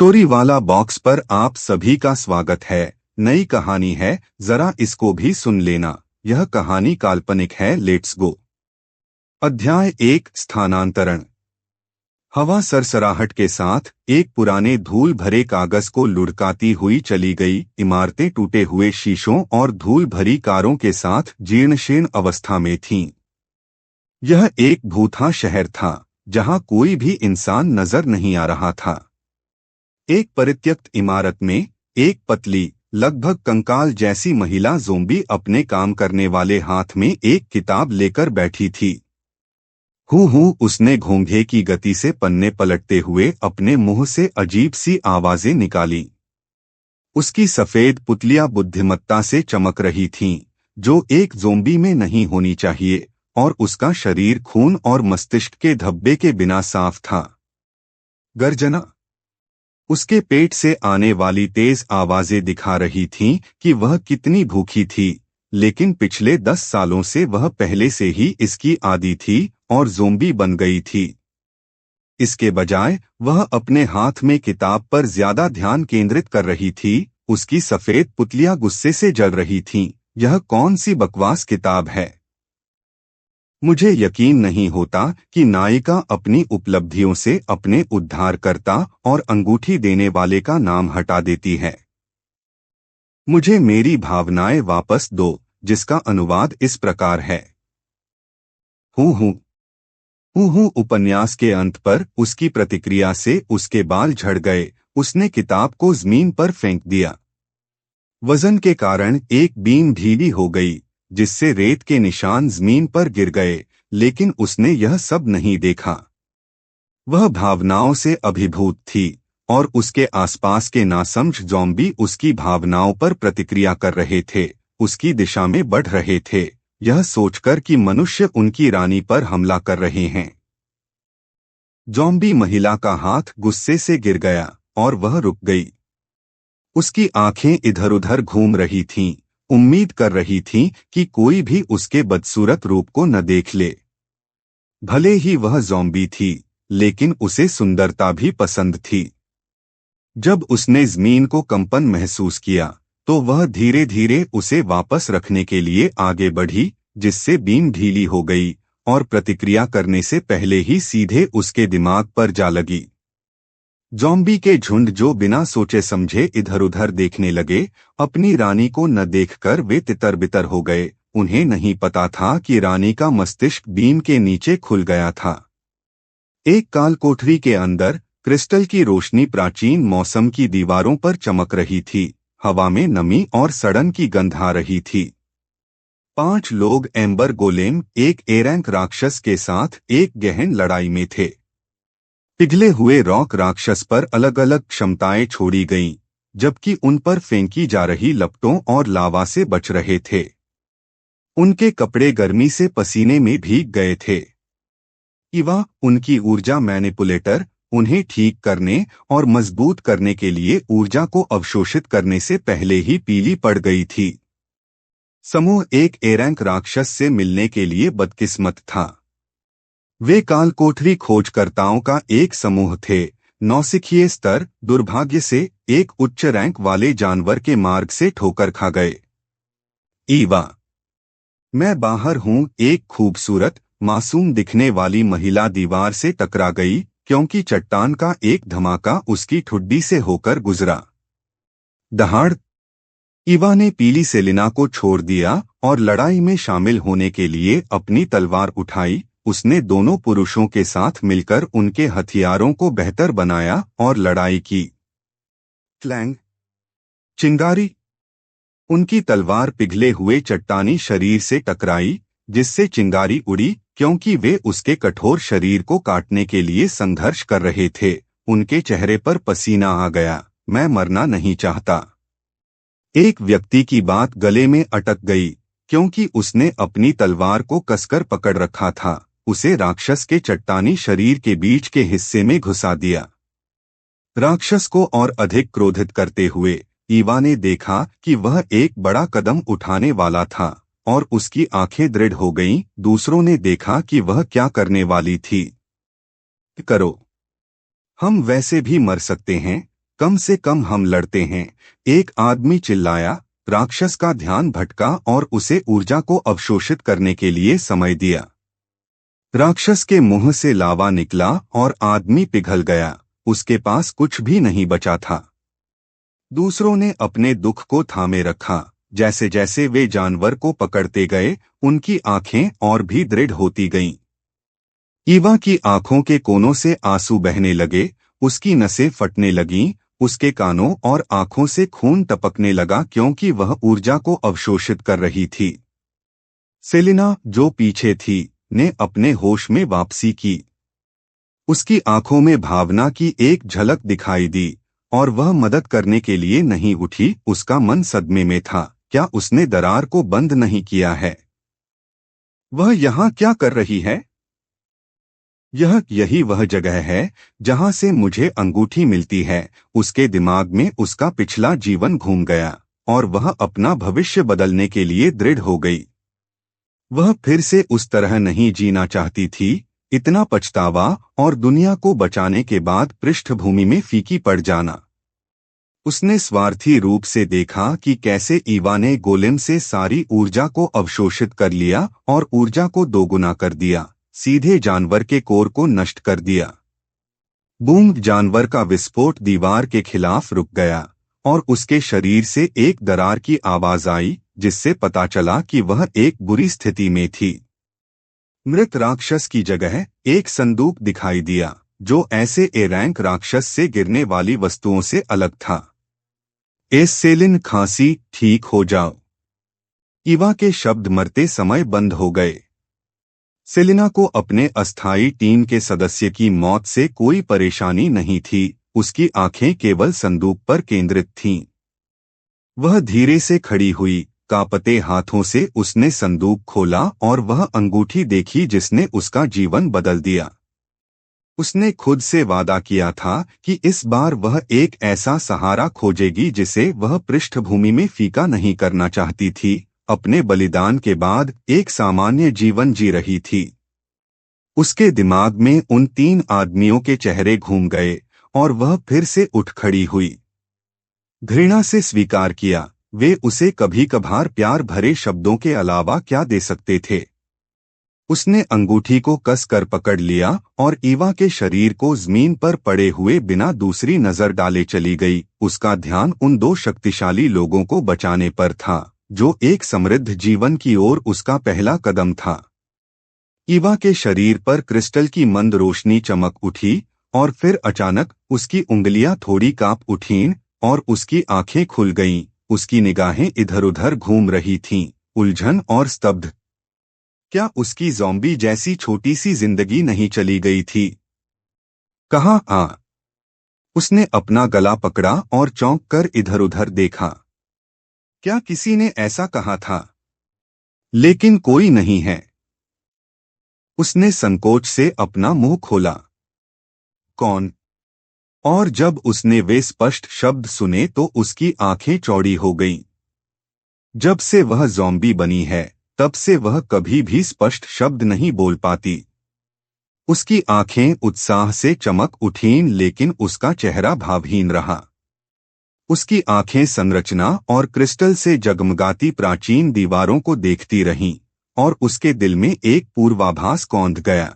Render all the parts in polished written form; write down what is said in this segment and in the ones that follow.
Story वाला box पर आप सभी का स्वागत है। नई कहानी है, जरा इसको भी सुन लेना। यह कहानी काल्पनिक है। Let's go. अध्याय 1 स्थानांतरण। हवा सरसराहट के साथ एक पुराने धूल भरे कागज को लुढ़काती हुई चली गई। इमारतें टूटे हुए शीशों और धूल भरी कारों के साथ जीर्णशीर्ण अवस्था में थीं। यह एक भूथा शहर था जहां कोई भी इंसान नजर नहीं आ रहा था। एक परित्यक्त इमारत में एक पतली, लगभग कंकाल जैसी महिला ज़ोंबी अपने काम करने वाले हाथ में एक किताब लेकर बैठी थी। उसने घोंघे की गति से पन्ने पलटते हुए अपने मुंह से अजीब सी आवाजें निकाली। उसकी सफेद पुतलियां बुद्धिमत्ता से चमक रही थीं, जो एक ज़ोंबी में नहीं होनी चाहिए, और उसका शरीर खून और मस्तिष्क के धब्बे के बिना साफ था। गर्जना। उसके पेट से आने वाली तेज आवाजें दिखा रही थीं कि वह कितनी भूखी थी, लेकिन पिछले 10 सालों से वह पहले से ही इसकी आदी थी और ज़ोंबी बन गई थी। इसके बजाय वह अपने हाथ में किताब पर ज्यादा ध्यान केंद्रित कर रही थी। उसकी सफेद पुतलियां गुस्से से जल रही थीं। यह कौन सी बकवास किताब है? मुझे यकीन नहीं होता कि नायिका अपनी उपलब्धियों से अपने उद्धारकर्ता और अंगूठी देने वाले का नाम हटा देती है। मुझे मेरी भावनाएं वापस दो, जिसका अनुवाद इस प्रकार है। उपन्यास के अंत पर उसकी प्रतिक्रिया से उसके बाल झड़ गए। उसने किताब को जमीन पर फेंक दिया। वजन के कारण एक बीन ढीली हो गई, जिससे रेत के निशान जमीन पर गिर गए, लेकिन उसने यह सब नहीं देखा। वह भावनाओं से अभिभूत थी और उसके आसपास के नासमझ ज़ॉम्बी उसकी भावनाओं पर प्रतिक्रिया कर रहे थे, उसकी दिशा में बढ़ रहे थे, यह सोचकर कि मनुष्य उनकी रानी पर हमला कर रहे हैं। ज़ॉम्बी महिला का हाथ गुस्से से गिर गया और वह रुक गई। उसकी आंखें इधर-उधर घूम रही थीं, उम्मीद कर रही थीं कि कोई भी उसके बदसूरत रूप को न देख ले। भले ही वह ज़ॉम्बी थी, लेकिन उसे सुंदरता भी पसंद थी। जब उसने ज़मीन को कंपन महसूस किया, तो वह धीरे धीरे उसे वापस रखने के लिए आगे बढ़ी, जिससे बीन ढीली हो गई और प्रतिक्रिया करने से पहले ही सीधे उसके दिमाग पर जा लगी। ज़ॉम्बी के झुंड जो बिना सोचे समझे इधर-उधर देखने लगे, अपनी रानी को न देखकर वे तितर-बितर हो गए। उन्हें नहीं पता था कि रानी का मस्तिष्क बीम के नीचे खुल गया था। एक काल कोठरी के अंदर क्रिस्टल की रोशनी प्राचीन मौसम की दीवारों पर चमक रही थी। हवा में नमी और सड़न की गंध आ रही थी। 5 लोग एम्बर गोलेम, एक एरैंक राक्षस के साथ एक गहन लड़ाई में थे। पिघले हुए रॉक राक्षस पर अलग अलग क्षमताएं छोड़ी गईं, जबकि उन पर फेंकी जा रही लपटों और लावा से बच रहे थे। उनके कपड़े गर्मी से पसीने में भीग गए थे। इवा, उनकी ऊर्जा मैनिपुलेटर, उन्हें ठीक करने और मजबूत करने के लिए ऊर्जा को अवशोषित करने से पहले ही पीली पड़ गई थी। समूह एक एरैंक राक्षस से मिलने के लिए बदकिस्मत था। वे काल कोठरी खोजकर्ताओं का एक समूह थे। नौसिखिए स्तर, दुर्भाग्य से एक उच्च रैंक वाले जानवर के मार्ग से ठोकर खा गए। ईवा, मैं बाहर हूँ। एक खूबसूरत, मासूम दिखने वाली महिला दीवार से टकरा गई, क्योंकि चट्टान का एक धमाका उसकी ठुड्डी से होकर गुजरा। दहाड़। ईवा ने पीली सेलिना को छोड़ दिया और लड़ाई में शामिल होने के लिए अपनी तलवार उठाई। उसने दोनों पुरुषों के साथ मिलकर उनके हथियारों को बेहतर बनाया और लड़ाई की। क्लैंग। चिंगारी। उनकी तलवार पिघले हुए चट्टानी शरीर से टकराई, जिससे चिंगारी उड़ी, क्योंकि वे उसके कठोर शरीर को काटने के लिए संघर्ष कर रहे थे। उनके चेहरे पर पसीना आ गया। मैं मरना नहीं चाहता। एक व्यक्ति की बात गले में अटक गई, क्योंकि उसने अपनी तलवार को कसकर पकड़ रखा था। उसे राक्षस के चट्टानी शरीर के बीच के हिस्से में घुसा दिया। राक्षस को और अधिक क्रोधित करते हुए ईवा ने देखा कि वह एक बड़ा कदम उठाने वाला था, और उसकी आंखें दृढ़ हो गईं। दूसरों ने देखा कि वह क्या करने वाली थी। करो, हम वैसे भी मर सकते हैं। कम से कम हम लड़ते हैं, एक आदमी चिल्लाया। राक्षस का ध्यान भटका और उसे ऊर्जा को अवशोषित करने के लिए समय दिया। राक्षस के मुंह से लावा निकला और आदमी पिघल गया, उसके पास कुछ भी नहीं बचा था। दूसरों ने अपने दुख को थामे रखा। जैसे जैसे वे जानवर को पकड़ते गए, उनकी आंखें और भी दृढ़ होती गईं। ईवा की आंखों के कोनों से आंसू बहने लगे, उसकी नसें फटने लगीं, उसके कानों और आंखों से खून टपकने लगा क्योंकि वह ऊर्जा को अवशोषित कर रही थी। सेलिना, जो पीछे थी, ने अपने होश में वापसी की। उसकी आंखों में भावना की एक झलक दिखाई दी और वह मदद करने के लिए नहीं उठी। उसका मन सदमे में था। क्या उसने दरार को बंद नहीं किया है? वह यहाँ क्या कर रही है? यही वह जगह है जहां से मुझे अंगूठी मिलती है। उसके दिमाग में उसका पिछला जीवन घूम गया और वह अपना भविष्य बदलने के लिए दृढ़ हो गई। वह फिर से उस तरह नहीं जीना चाहती थी। इतना पछतावा और दुनिया को बचाने के बाद पृष्ठभूमि में फीकी पड़ जाना। उसने स्वार्थी रूप से देखा कि कैसे ईवा ने गोलेम से सारी ऊर्जा को अवशोषित कर लिया और ऊर्जा को दोगुना कर दिया, सीधे जानवर के कोर को नष्ट कर दिया। बूम! जानवर का विस्फोट दीवार के खिलाफ रुक गया और उसके शरीर से एक दरार की आवाज आई, जिससे पता चला कि वह एक बुरी स्थिति में थी। मृत राक्षस की जगह एक संदूक दिखाई दिया, जो ऐसे ए रैंक राक्षस से गिरने वाली वस्तुओं से अलग था। सेलिन, खांसी ठीक हो जाओ। ईवा के शब्द मरते समय बंद हो गए। सेलिना को अपने अस्थायी टीम के सदस्य की मौत से कोई परेशानी नहीं थी, उसकी आंखें केवल संदूक पर केंद्रित थीं। वह धीरे से खड़ी हुई, कांपते हाथों से उसने संदूक खोला और वह अंगूठी देखी जिसने उसका जीवन बदल दिया। उसने खुद से वादा किया था कि इस बार वह एक ऐसा सहारा खोजेगी जिसे वह पृष्ठभूमि में फीका नहीं करना चाहती थी। अपने बलिदान के बाद एक सामान्य जीवन जी रही थी। उसके दिमाग में उन 3 आदमियों के चेहरे घूम गए और वह फिर से उठ खड़ी हुई। घृणा से स्वीकार किया, वे उसे कभी कभार प्यार भरे शब्दों के अलावा क्या दे सकते थे। उसने अंगूठी को कस कर पकड़ लिया और ईवा के शरीर को जमीन पर पड़े हुए बिना दूसरी नजर डाले चली गई। उसका ध्यान उन 2 शक्तिशाली लोगों को बचाने पर था, जो एक समृद्ध जीवन की ओर उसका पहला कदम था। ईवा के शरीर पर क्रिस्टल की मंद रोशनी चमक उठी और फिर अचानक उसकी उंगलियां थोड़ी कांप उठीं और उसकी आंखें खुल गईं। उसकी निगाहें इधर-उधर घूम रही थीं, उलझन और स्तब्ध। क्या उसकी ज़ॉम्बी जैसी छोटी सी जिंदगी नहीं चली गई थी? कहाँ आ? उसने अपना गला पकड़ा और चौंक कर इधर-उधर देखा। क्या किसी ने ऐसा कहा था? लेकिन कोई नहीं है। उसने संकोच से अपना मुंह खोला। कौन? और जब उसने वे स्पष्ट शब्द सुने तो उसकी आंखें चौड़ी हो गईं। जब से वह ज़ॉम्बी बनी है, तब से वह कभी भी स्पष्ट शब्द नहीं बोल पाती। उसकी आंखें उत्साह से चमक उठीं, लेकिन उसका चेहरा भावहीन रहा। उसकी आंखें संरचना और क्रिस्टल से जगमगाती प्राचीन दीवारों को देखती रहीं और उसके दिल में एक पूर्वाभास कौंध गया।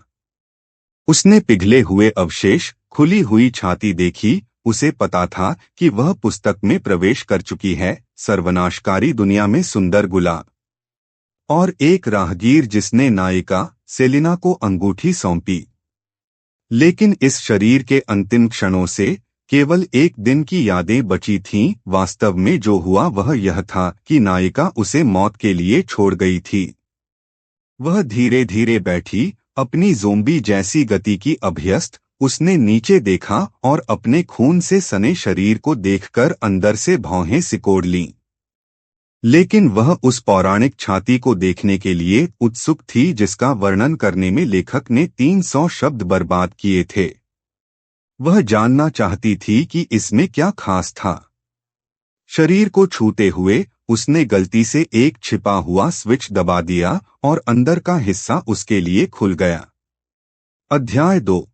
उसने पिघले हुए अवशेष, खुली हुई छाती देखी। उसे पता था कि वह पुस्तक में प्रवेश कर चुकी है, सर्वनाशकारी दुनिया में सुंदर गुलाब। और एक राहगीर जिसने नायिका सेलिना को अंगूठी सौंपी। लेकिन इस शरीर के अंतिम क्षणों से केवल एक दिन की यादें बची थीं। वास्तव में जो हुआ वह यह था कि नायिका उसे मौत के लिए छोड़ गई थी। वह धीरे धीरे बैठी, अपनी ज़ोंबी जैसी गति की अभ्यस्त। उसने नीचे देखा और अपने खून से सने शरीर को देखकर अंदर से भौहें सिकोड़ लीं। लेकिन वह उस पौराणिक छाती को देखने के लिए उत्सुक थी जिसका वर्णन करने में लेखक ने 300 शब्द बर्बाद किए थे। वह जानना चाहती थी कि इसमें क्या खास था। शरीर को छूते हुए उसने गलती से एक छिपा हुआ स्विच दबा दिया और अंदर का हिस्सा उसके लिए खुल गया। अध्याय 2।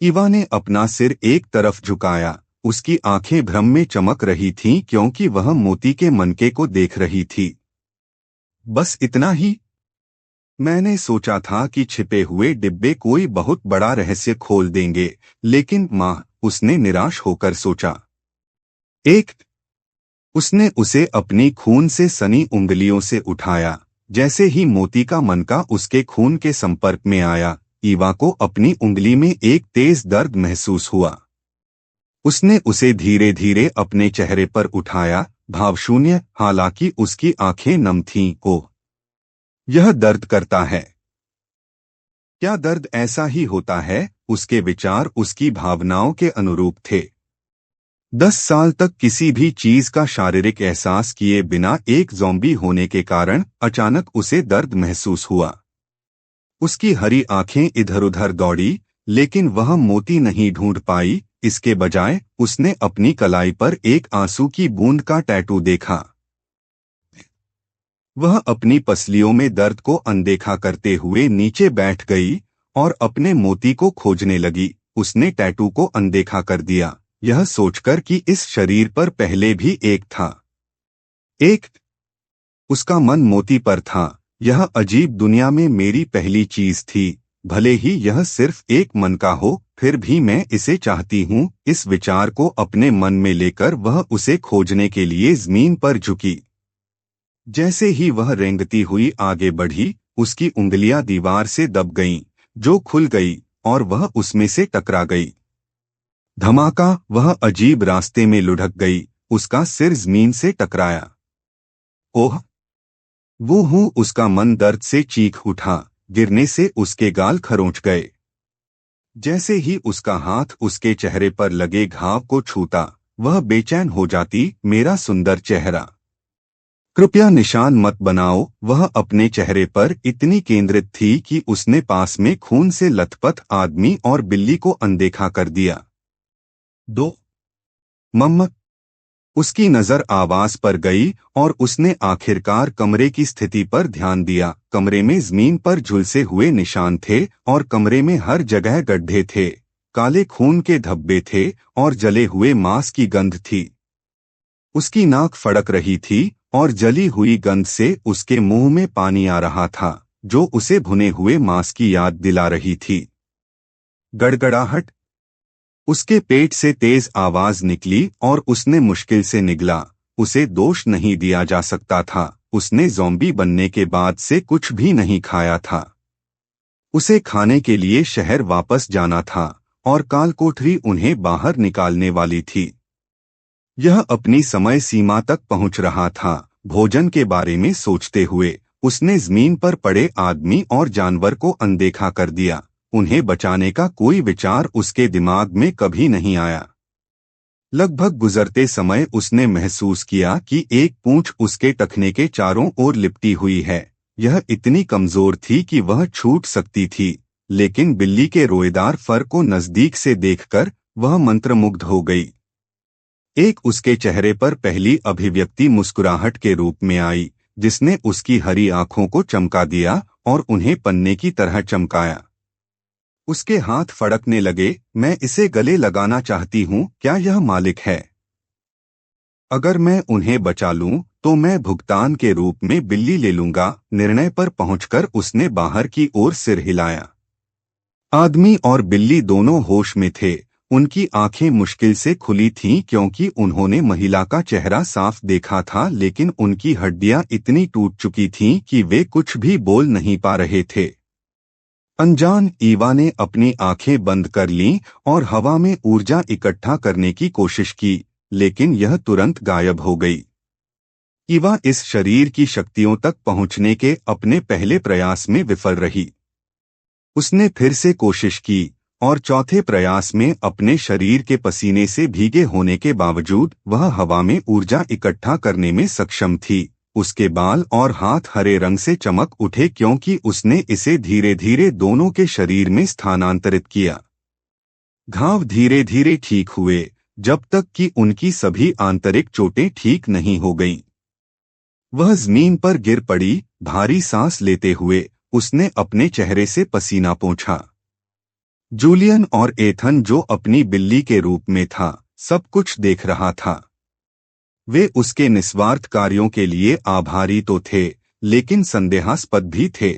ईवा ने अपना सिर एक तरफ झुकाया, उसकी आंखें भ्रम में चमक रही थीं क्योंकि वह मोती के मनके को देख रही थी। बस इतना ही। मैंने सोचा था कि छिपे हुए डिब्बे कोई बहुत बड़ा रहस्य खोल देंगे, लेकिन माँ, उसने निराश होकर सोचा। एक उसने उसे अपनी खून से सनी उंगलियों से उठाया। जैसे ही मोती का मनका उसके खून के संपर्क में आया, ईवा को अपनी उंगली में एक तेज दर्द महसूस हुआ। उसने उसे धीरे धीरे अपने चेहरे पर उठाया, भावशून्य, हालांकि उसकी आंखें नम थीं। ओह, यह दर्द करता है। क्या दर्द ऐसा ही होता है? उसके विचार उसकी भावनाओं के अनुरूप थे। 10 साल तक किसी भी चीज का शारीरिक एहसास किए बिना एक ज़ॉम्बी होने के कारण अचानक उसे दर्द महसूस हुआ। उसकी हरी आंखें इधर-उधर दौड़ी, लेकिन वह मोती नहीं ढूंढ पाई। इसके बजाय उसने अपनी कलाई पर एक आंसू की बूंद का टैटू देखा। वह अपनी पसलियों में दर्द को अनदेखा करते हुए नीचे बैठ गई और अपने मोती को खोजने लगी। उसने टैटू को अनदेखा कर दिया, यह सोचकर कि इस शरीर पर पहले भी एक था। उसका मन मोती पर था। यह अजीब दुनिया में मेरी पहली चीज थी, भले ही यह सिर्फ एक मन का हो, फिर भी मैं इसे चाहती हूँ। इस विचार को अपने मन में लेकर वह उसे खोजने के लिए जमीन पर झुकी। जैसे ही वह रेंगती हुई आगे बढ़ी, उसकी उंगलियां दीवार से दब गईं, जो खुल गई और वह उसमें से टकरा गई। धमाका! वह अजीब रास्ते में लुढ़क गई, उसका सिर जमीन से टकराया। ओह! वो हूँ! उसका मन दर्द से चीख उठा, गिरने से उसके गाल खरोंच गए। जैसे ही उसका हाथ उसके चेहरे पर लगे घाव को छूता, वह बेचैन हो जाती। मेरा सुंदर चेहरा, कृपया निशान मत बनाओ। वह अपने चेहरे पर इतनी केंद्रित थी कि उसने पास में खून से लथपथ आदमी और बिल्ली को अनदेखा कर दिया। 2 मम्मा! उसकी नजर आवाज पर गई और उसने आखिरकार कमरे की स्थिति पर ध्यान दिया। कमरे में जमीन पर झुलसे हुए निशान थे और कमरे में हर जगह गड्ढे थे। काले खून के धब्बे थे और जले हुए मांस की गंध थी। उसकी नाक फड़क रही थी और जली हुई गंध से उसके मुंह में पानी आ रहा था, जो उसे भुने हुए मांस की याद दिला रही थी। गड़गड़ाहट! उसके पेट से तेज आवाज निकली और उसने मुश्किल से निगला। उसे दोष नहीं दिया जा सकता था, उसने ज़ॉम्बी बनने के बाद से कुछ भी नहीं खाया था। उसे खाने के लिए शहर वापस जाना था और कालकोठरी उन्हें बाहर निकालने वाली थी। यह अपनी समय सीमा तक पहुंच रहा था। भोजन के बारे में सोचते हुए उसने जमीन पर पड़े आदमी और जानवर को अनदेखा कर दिया। उन्हें बचाने का कोई विचार उसके दिमाग में कभी नहीं आया। लगभग गुजरते समय उसने महसूस किया कि एक पूंछ उसके टखने के चारों ओर लिपटी हुई है। यह इतनी कमजोर थी कि वह छूट सकती थी, लेकिन बिल्ली के रोएदार फर को नजदीक से देखकर वह मंत्रमुग्ध हो गई। उसके चेहरे पर पहली अभिव्यक्ति मुस्कुराहट के रूप में आई, जिसने उसकी हरी आंखों को चमका दिया और उन्हें पन्ने की तरह चमकाया। उसके हाथ फड़कने लगे। मैं इसे गले लगाना चाहती हूँ। क्या यह मालिक है? अगर मैं उन्हें बचा लूं, तो मैं भुगतान के रूप में बिल्ली ले लूंगा। निर्णय पर पहुंचकर उसने बाहर की ओर सिर हिलाया। आदमी और बिल्ली दोनों होश में थे। उनकी आंखें मुश्किल से खुली थीं क्योंकि उन्होंने महिला का चेहरा साफ देखा था, लेकिन उनकी हड्डियां इतनी टूट चुकी थीं कि वे कुछ भी बोल नहीं पा रहे थे। अनजान ईवा ने अपनी आंखें बंद कर लीं और हवा में ऊर्जा इकट्ठा करने की कोशिश की, लेकिन यह तुरंत गायब हो गई। ईवा इस शरीर की शक्तियों तक पहुंचने के अपने पहले प्रयास में विफल रही। उसने फिर से कोशिश की और चौथे प्रयास में अपने शरीर के पसीने से भीगे होने के बावजूद वह हवा में ऊर्जा इकट्ठा करने में सक्षम थी। उसके बाल और हाथ हरे रंग से चमक उठे क्योंकि उसने इसे धीरे धीरे दोनों के शरीर में स्थानांतरित किया। घाव धीरे धीरे ठीक हुए, जब तक कि उनकी सभी आंतरिक चोटें ठीक नहीं हो गईं। वह जमीन पर गिर पड़ी। भारी सांस लेते हुए उसने अपने चेहरे से पसीना पोंछा। जूलियन और एथन, जो अपनी बिल्ली के रूप में था, सब कुछ देख रहा था। वे उसके निस्वार्थ कार्यों के लिए आभारी तो थे, लेकिन संदेहास्पद भी थे।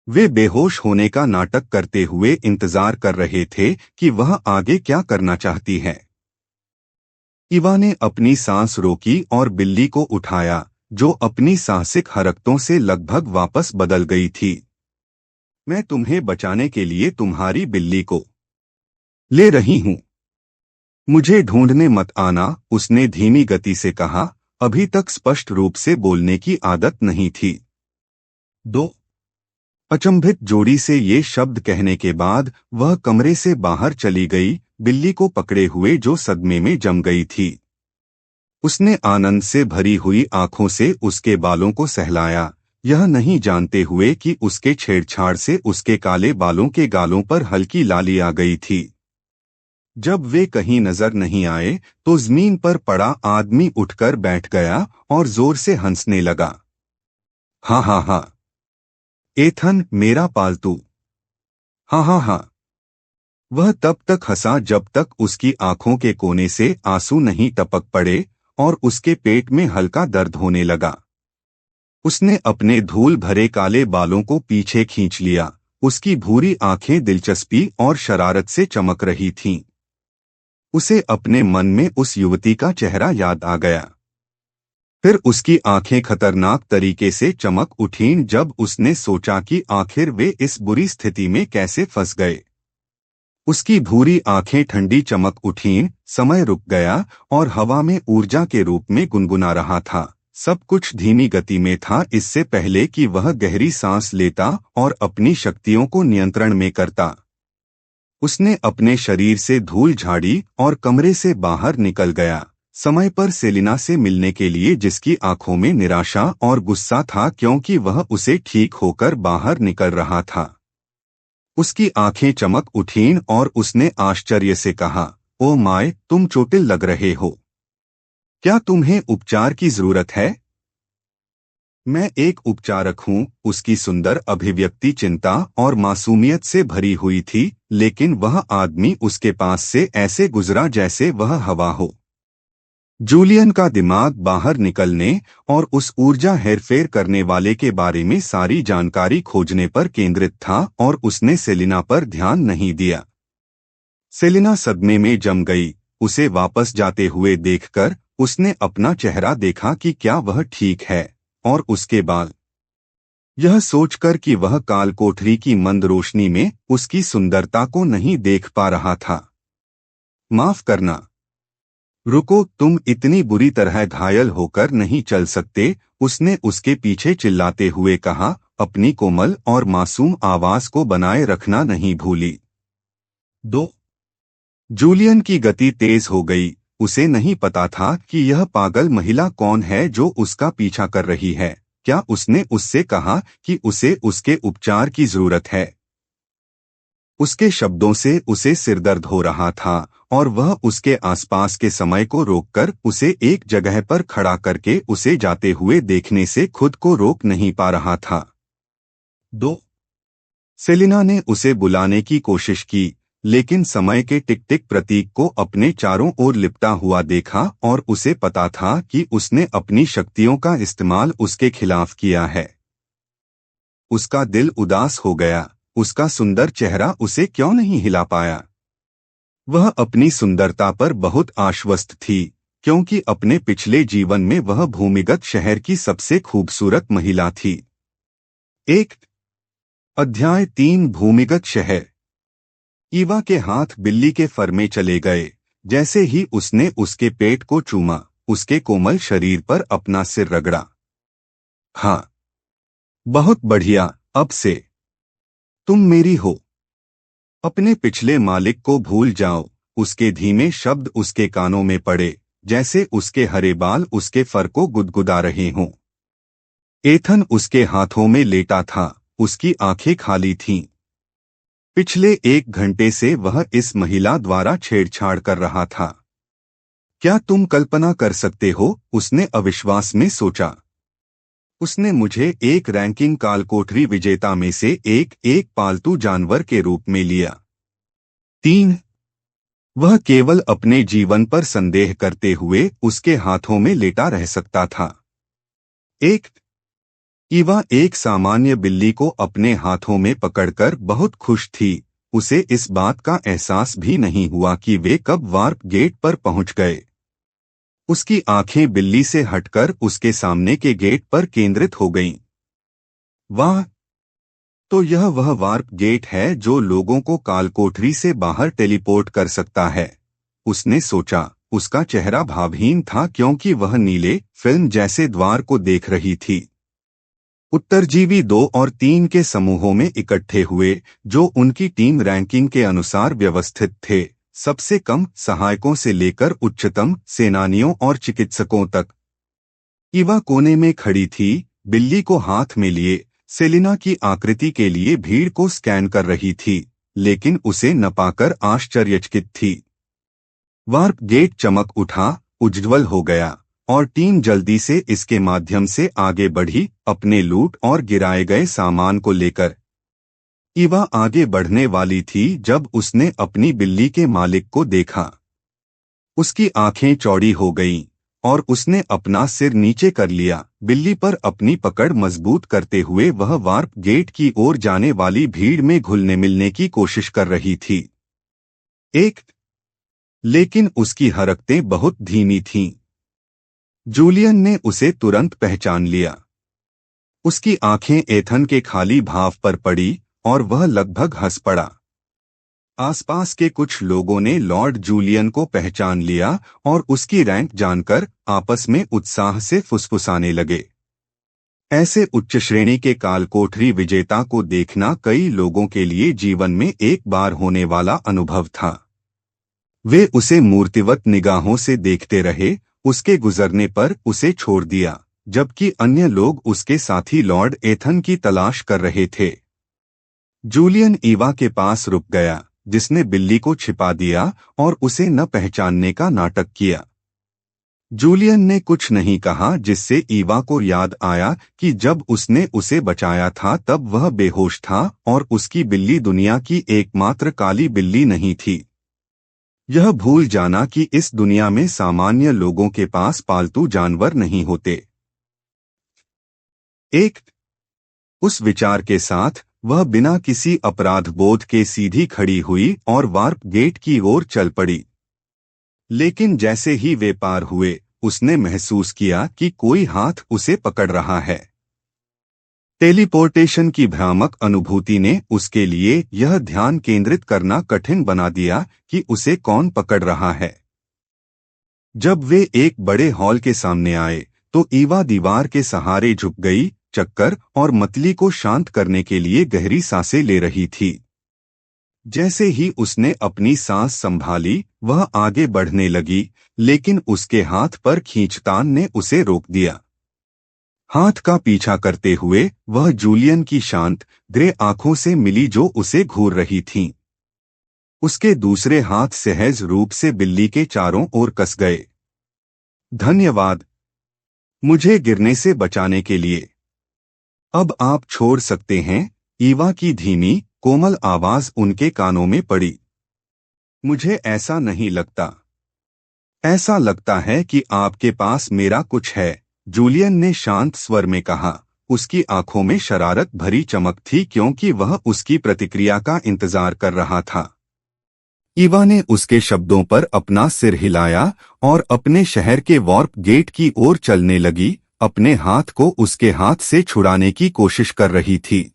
वे बेहोश होने का नाटक करते हुए इंतजार कर रहे थे कि वह आगे क्या करना चाहती है। इवा ने अपनी सांस रोकी और बिल्ली को उठाया, जो अपनी साहसिक हरकतों से लगभग वापस बदल गई थी। मैं तुम्हें बचाने के लिए तुम्हारी बिल्ली को ले रही हूं। मुझे ढूंढने मत आना, उसने धीमी गति से कहा। अभी तक स्पष्ट रूप से बोलने की आदत नहीं थी। दो अचंभित जोड़ी से ये शब्द कहने के बाद वह कमरे से बाहर चली गई, बिल्ली को पकड़े हुए जो सदमे में जम गई थी। उसने आनंद से भरी हुई आंखों से उसके बालों को सहलाया, यह नहीं जानते हुए कि उसके छेड़छाड़ से उसके काले बालों के गालों पर हल्की लाली आ गई थी। जब वे कहीं नजर नहीं आए तो जमीन पर पड़ा आदमी उठकर बैठ गया और जोर से हंसने लगा। हाँ हाँ हाँ, एथन मेरा पालतू। हाँ हाँ हाँ। वह तब तक हंसा जब तक उसकी आंखों के कोने से आंसू नहीं टपक पड़े और उसके पेट में हल्का दर्द होने लगा। उसने अपने धूल भरे काले बालों को पीछे खींच लिया। उसकी भूरी आंखें दिलचस्पी और शरारत से चमक रही थीं। उसे अपने मन में उस युवती का चेहरा याद आ गया। फिर उसकी आंखें खतरनाक तरीके से चमक उठीं जब उसने सोचा कि आखिर वे इस बुरी स्थिति में कैसे फंस गए। उसकी भूरी आंखें ठंडी चमक उठीं, समय रुक गया और हवा में ऊर्जा के रूप में गुनगुना रहा था। सब कुछ धीमी गति में था, इससे पहले कि वह गहरी सांस लेता और अपनी शक्तियों को नियंत्रण में करता। उसने अपने शरीर से धूल झाड़ी और कमरे से बाहर निकल गया, समय पर सेलिना से मिलने के लिए, जिसकी आंखों में निराशा और गुस्सा था क्योंकि वह उसे ठीक होकर बाहर निकल रहा था। उसकी आंखें चमक उठीं और उसने आश्चर्य से कहा, ओ माय, तुम चोटिल लग रहे हो। क्या तुम्हें उपचार की जरूरत है? मैं एक उपचारक हूँ। उसकी सुंदर अभिव्यक्ति चिंता और मासूमियत से भरी हुई थी, लेकिन वह आदमी उसके पास से ऐसे गुजरा जैसे वह हवा हो। जूलियन का दिमाग बाहर निकलने और उस ऊर्जा हेरफेर करने वाले के बारे में सारी जानकारी खोजने पर केंद्रित था और उसने सेलिना पर ध्यान नहीं दिया। सेलिना सदमे में जम गई। उसे वापस जाते हुए देखकर उसने अपना चेहरा देखा कि क्या वह ठीक है, और उसके बाल। यह सोचकर कि वह काल कोठरी की मंद रोशनी में उसकी सुंदरता को नहीं देख पा रहा था। माफ करना। रुको, तुम इतनी बुरी तरह घायल होकर नहीं चल सकते, उसने उसके पीछे चिल्लाते हुए कहा, अपनी कोमल और मासूम आवाज को बनाए रखना नहीं भूली। 2 जूलियन की गति तेज हो गई। उसे नहीं पता था कि यह पागल महिला कौन है जो उसका पीछा कर रही है। क्या उसने उससे कहा कि उसे उसके उपचार की जरूरत है? उसके शब्दों से उसे सिरदर्द हो रहा था और वह उसके आसपास के समय को रोककर उसे एक जगह पर खड़ा करके उसे जाते हुए देखने से खुद को रोक नहीं पा रहा था। 2 सेलिना ने उसे बुलाने की कोशिश की, लेकिन समय के टिक टिक प्रतीक को अपने चारों ओर लिपटा हुआ देखा और उसे पता था कि उसने अपनी शक्तियों का इस्तेमाल उसके खिलाफ किया है। उसका दिल उदास हो गया। उसका सुंदर चेहरा उसे क्यों नहीं हिला पाया? वह अपनी सुंदरता पर बहुत आश्वस्त थी, क्योंकि अपने पिछले जीवन में वह भूमिगत शहर की सबसे खूबसूरत महिला थी। 1 अध्याय 3 भूमिगत शहर। ईवा के हाथ बिल्ली के फर में चले गए। जैसे ही उसने उसके पेट को चूमा, उसके कोमल शरीर पर अपना सिर रगड़ा। हाँ, बहुत बढ़िया, अब से तुम मेरी हो। अपने पिछले मालिक को भूल जाओ। उसके धीमे शब्द उसके कानों में पड़े, जैसे उसके हरे बाल उसके फर को गुदगुदा रहे हों। एथन उसके हाथों में लेटा था, उसकी आंखें खाली थीं। पिछले 1 घंटे से वह इस महिला द्वारा छेड़छाड़ कर रहा था। क्या तुम कल्पना कर सकते हो? उसने अविश्वास में सोचा। उसने मुझे एक रैंकिंग कालकोठरी विजेता में से एक पालतू जानवर के रूप में लिया। 3 वह केवल अपने जीवन पर संदेह करते हुए उसके हाथों में लेटा रह सकता था। ईवा एक सामान्य बिल्ली को अपने हाथों में पकड़कर बहुत खुश थी। उसे इस बात का एहसास भी नहीं हुआ कि वे कब वार्प गेट पर पहुंच गए। उसकी आंखें बिल्ली से हटकर उसके सामने के गेट पर केंद्रित हो गईं। वाह! तो यह वह वार्प गेट है जो लोगों को कालकोठरी से बाहर टेलीपोर्ट कर सकता है। उसने सोचा। उसका चेहरा भावहीन था क्योंकि वह नीले फिल्म जैसे द्वार को देख रही थी। उत्तरजीवी 2 और 3 के समूहों में इकट्ठे हुए, जो उनकी टीम रैंकिंग के अनुसार व्यवस्थित थे, सबसे कम सहायकों से लेकर उच्चतम सेनानियों और चिकित्सकों तक। ईवा कोने में खड़ी थी, बिल्ली को हाथ में लिए, सेलिना की आकृति के लिए भीड़ को स्कैन कर रही थी, लेकिन उसे न पाकर आश्चर्यचकित थी। वार्प गेट चमक उठा, उज्ज्वल हो गया, और टीम जल्दी से इसके माध्यम से आगे बढ़ी, अपने लूट और गिराए गए सामान को लेकर। ईवा आगे बढ़ने वाली थी जब उसने अपनी बिल्ली के मालिक को देखा। उसकी आंखें चौड़ी हो गईं, और उसने अपना सिर नीचे कर लिया। बिल्ली पर अपनी पकड़ मजबूत करते हुए वह वार्प गेट की ओर जाने वाली भीड़ में घुलने मिलने की कोशिश कर रही थी। लेकिन उसकी हरकतें बहुत धीमी थीं। जूलियन ने उसे तुरंत पहचान लिया। उसकी आंखें एथन के खाली भाव पर पड़ी और वह लगभग हंस पड़ा। आसपास के कुछ लोगों ने लॉर्ड जूलियन को पहचान लिया और उसकी रैंक जानकर आपस में उत्साह से फुसफुसाने लगे। ऐसे उच्च श्रेणी के कालकोठरी विजेता को देखना कई लोगों के लिए जीवन में एक बार होने वाला अनुभव था। वे उसे मूर्तिवत निगाहों से देखते रहे, उसके गुजरने पर उसे छोड़ दिया, जबकि अन्य लोग उसके साथी लॉर्ड एथन की तलाश कर रहे थे। जूलियन ईवा के पास रुक गया, जिसने बिल्ली को छिपा दिया और उसे न पहचानने का नाटक किया। जूलियन ने कुछ नहीं कहा, जिससे ईवा को याद आया कि जब उसने उसे बचाया था तब वह बेहोश था और उसकी बिल्ली दुनिया की एकमात्र काली बिल्ली नहीं थी। यह भूल जाना कि इस दुनिया में सामान्य लोगों के पास पालतू जानवर नहीं होते। उस विचार के साथ वह बिना किसी अपराध बोध के सीधी खड़ी हुई और वार्प गेट की ओर चल पड़ी। लेकिन जैसे ही वे पार हुए, उसने महसूस किया कि कोई हाथ उसे पकड़ रहा है। टेलीपोर्टेशन की भ्रामक अनुभूति ने उसके लिए यह ध्यान केंद्रित करना कठिन बना दिया कि उसे कौन पकड़ रहा है। जब वे एक बड़े हॉल के सामने आए, तो ईवा दीवार के सहारे झुक गई, चक्कर और मतली को शांत करने के लिए गहरी सांसें ले रही थी। जैसे ही उसने अपनी सांस संभाली, वह आगे बढ़ने लगी, लेकिन उसके हाथ पर खींचतान ने उसे रोक दिया। हाथ का पीछा करते हुए वह जूलियन की शांत ग्रे आंखों से मिली जो उसे घूर रही थीं। उसके दूसरे हाथ सहज रूप से बिल्ली के चारों ओर कस गए। धन्यवाद, मुझे गिरने से बचाने के लिए। अब आप छोड़ सकते हैं। ईवा की धीमी कोमल आवाज उनके कानों में पड़ी। मुझे ऐसा नहीं लगता। ऐसा लगता है कि आपके पास मेरा कुछ है, जूलियन ने शांत स्वर में कहा। उसकी आंखों में शरारत भरी चमक थी क्योंकि वह उसकी प्रतिक्रिया का इंतजार कर रहा था। ईवा ने उसके शब्दों पर अपना सिर हिलाया और अपने शहर के वार्प गेट की ओर चलने लगी, अपने हाथ को उसके हाथ से छुड़ाने की कोशिश कर रही थी।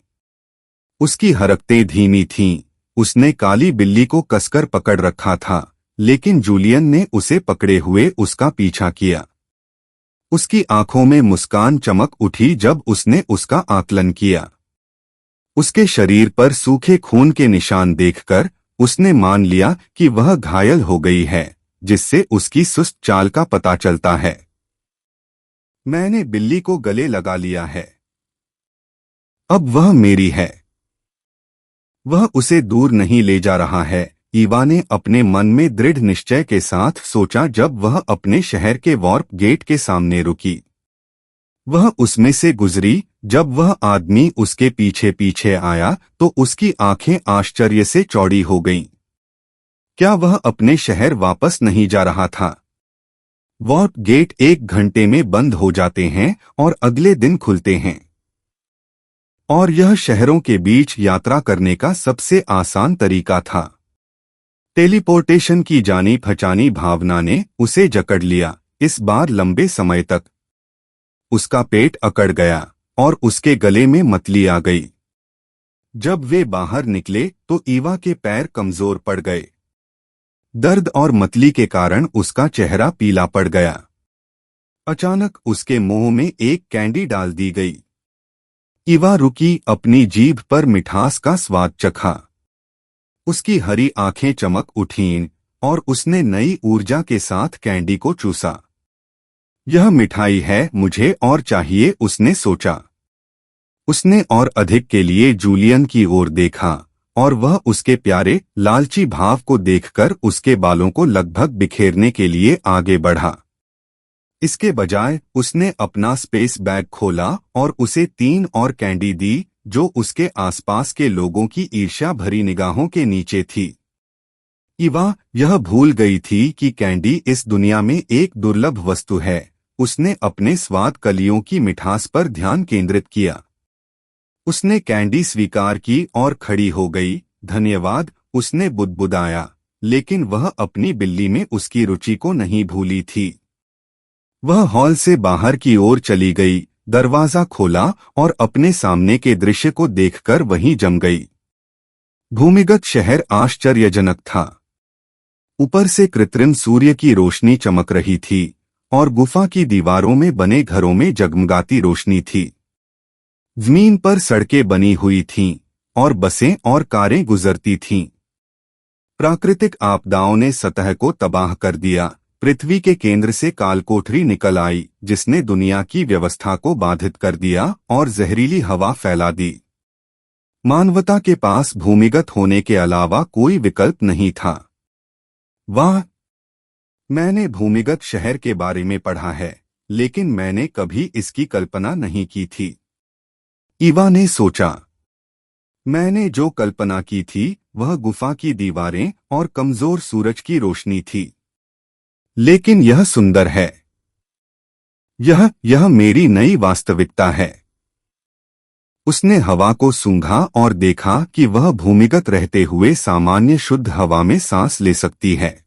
उसकी हरकतें धीमी थीं। उसने काली बिल्ली को कसकर पकड़ रखा था, लेकिन जूलियन ने उसे पकड़े हुए उसका पीछा किया। उसकी आंखों में मुस्कान चमक उठी जब उसने उसका आकलन किया। उसके शरीर पर सूखे खून के निशान देखकर उसने मान लिया कि वह घायल हो गई है, जिससे उसकी सुस्त चाल का पता चलता है। मैंने बिल्ली को गले लगा लिया है। अब वह मेरी है। वह उसे दूर नहीं ले जा रहा है, ईवा ने अपने मन में दृढ़ निश्चय के साथ सोचा जब वह अपने शहर के वार्प गेट के सामने रुकी। वह उसमें से गुजरी। जब वह आदमी उसके पीछे पीछे आया तो उसकी आंखें आश्चर्य से चौड़ी हो गईं। क्या वह अपने शहर वापस नहीं जा रहा था? वॉर्प गेट 1 घंटे में बंद हो जाते हैं और अगले दिन खुलते हैं, और यह शहरों के बीच यात्रा करने का सबसे आसान तरीका था। टेलीपोर्टेशन की जानी पहचानी भावना ने उसे जकड़ लिया, इस बार लंबे समय तक। उसका पेट अकड़ गया और उसके गले में मतली आ गई। जब वे बाहर निकले तो ईवा के पैर कमजोर पड़ गए। दर्द और मतली के कारण उसका चेहरा पीला पड़ गया। अचानक उसके मुंह में एक कैंडी डाल दी गई। ईवा रुकी, अपनी जीभ पर मिठास का स्वाद चखा। उसकी हरी आंखें चमक उठीं और उसने नई ऊर्जा के साथ कैंडी को चूसा। यह मिठाई है, मुझे और चाहिए, उसने सोचा। उसने और अधिक के लिए जूलियन की ओर देखा और वह उसके प्यारे लालची भाव को देखकर उसके बालों को लगभग बिखेरने के लिए आगे बढ़ा। इसके बजाय उसने अपना स्पेस बैग खोला और उसे 3 और कैंडी दी, जो उसके आसपास के लोगों की ईर्ष्या भरी निगाहों के नीचे थी। ईवा यह भूल गई थी कि कैंडी इस दुनिया में एक दुर्लभ वस्तु है। उसने अपने स्वाद कलियों की मिठास पर ध्यान केंद्रित किया। उसने कैंडी स्वीकार की और खड़ी हो गई। धन्यवाद, उसने बुदबुदाया, लेकिन वह अपनी बिल्ली में उसकी रुचि को नहीं भूली थी। वह हॉल से बाहर की ओर चली गई, दरवाजा खोला और अपने सामने के दृश्य को देखकर वहीं जम गई। भूमिगत शहर आश्चर्यजनक था। ऊपर से कृत्रिम सूर्य की रोशनी चमक रही थी और गुफा की दीवारों में बने घरों में जगमगाती रोशनी थी। जमीन पर सड़कें बनी हुई थीं और बसें और कारें गुजरती थीं। प्राकृतिक आपदाओं ने सतह को तबाह कर दिया। पृथ्वी के केंद्र से कालकोठरी निकल आई, जिसने दुनिया की व्यवस्था को बाधित कर दिया और जहरीली हवा फैला दी। मानवता के पास भूमिगत होने के अलावा कोई विकल्प नहीं था। वाह! मैंने भूमिगत शहर के बारे में पढ़ा है, लेकिन मैंने कभी इसकी कल्पना नहीं की थी। ईवा ने सोचा। मैंने जो कल्पना की थी वह गुफा की दीवारें और कमजोर सूरज की रोशनी थी, लेकिन यह सुंदर है। यह मेरी नई वास्तविकता है। उसने हवा को सूंघा और देखा कि वह भूमिगत रहते हुए सामान्य शुद्ध हवा में सांस ले सकती है।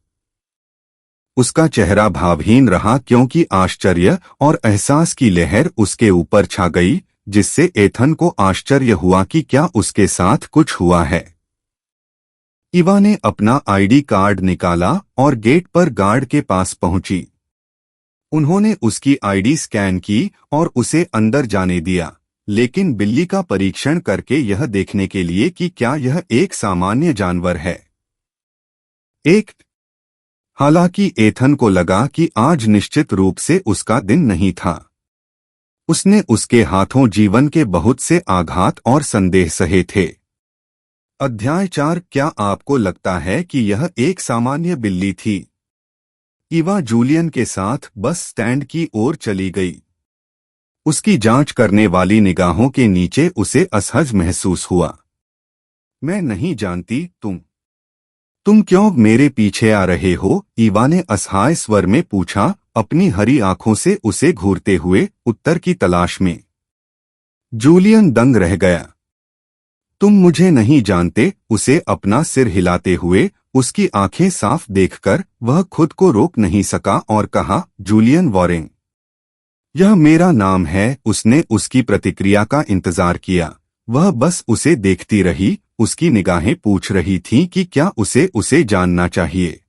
उसका चेहरा भावहीन रहा, क्योंकि आश्चर्य और एहसास की लहर उसके ऊपर छा गई, जिससे एथन को आश्चर्य हुआ कि क्या उसके साथ कुछ हुआ है। ईवा ने अपना आईडी कार्ड निकाला और गेट पर गार्ड के पास पहुंची। उन्होंने उसकी आईडी स्कैन की और उसे अंदर जाने दिया, लेकिन बिल्ली का परीक्षण करके यह देखने के लिए कि क्या यह एक सामान्य जानवर है। हालांकि एथन को लगा कि आज निश्चित रूप से उसका दिन नहीं था। उसने उसके हाथों जीवन के बहुत से आघात और संदेह सहे थे। अध्याय 4। क्या आपको लगता है कि यह एक सामान्य बिल्ली थी? ईवा जूलियन के साथ बस स्टैंड की ओर चली गई। उसकी जांच करने वाली निगाहों के नीचे उसे असहज महसूस हुआ। मैं नहीं जानती, तुम क्यों मेरे पीछे आ रहे हो? ईवा ने असहाय स्वर में पूछा, अपनी हरी आंखों से उसे घूरते हुए उत्तर की तलाश में। जूलियन दंग रह गया। तुम मुझे नहीं जानते, उसे अपना सिर हिलाते हुए उसकी आंखें साफ देखकर वह खुद को रोक नहीं सका और कहा, जूलियन वॉरेन। यह मेरा नाम है। उसने उसकी प्रतिक्रिया का इंतजार किया। वह बस उसे देखती रही। उसकी निगाहें पूछ रही थीं कि क्या उसे जानना चाहिए।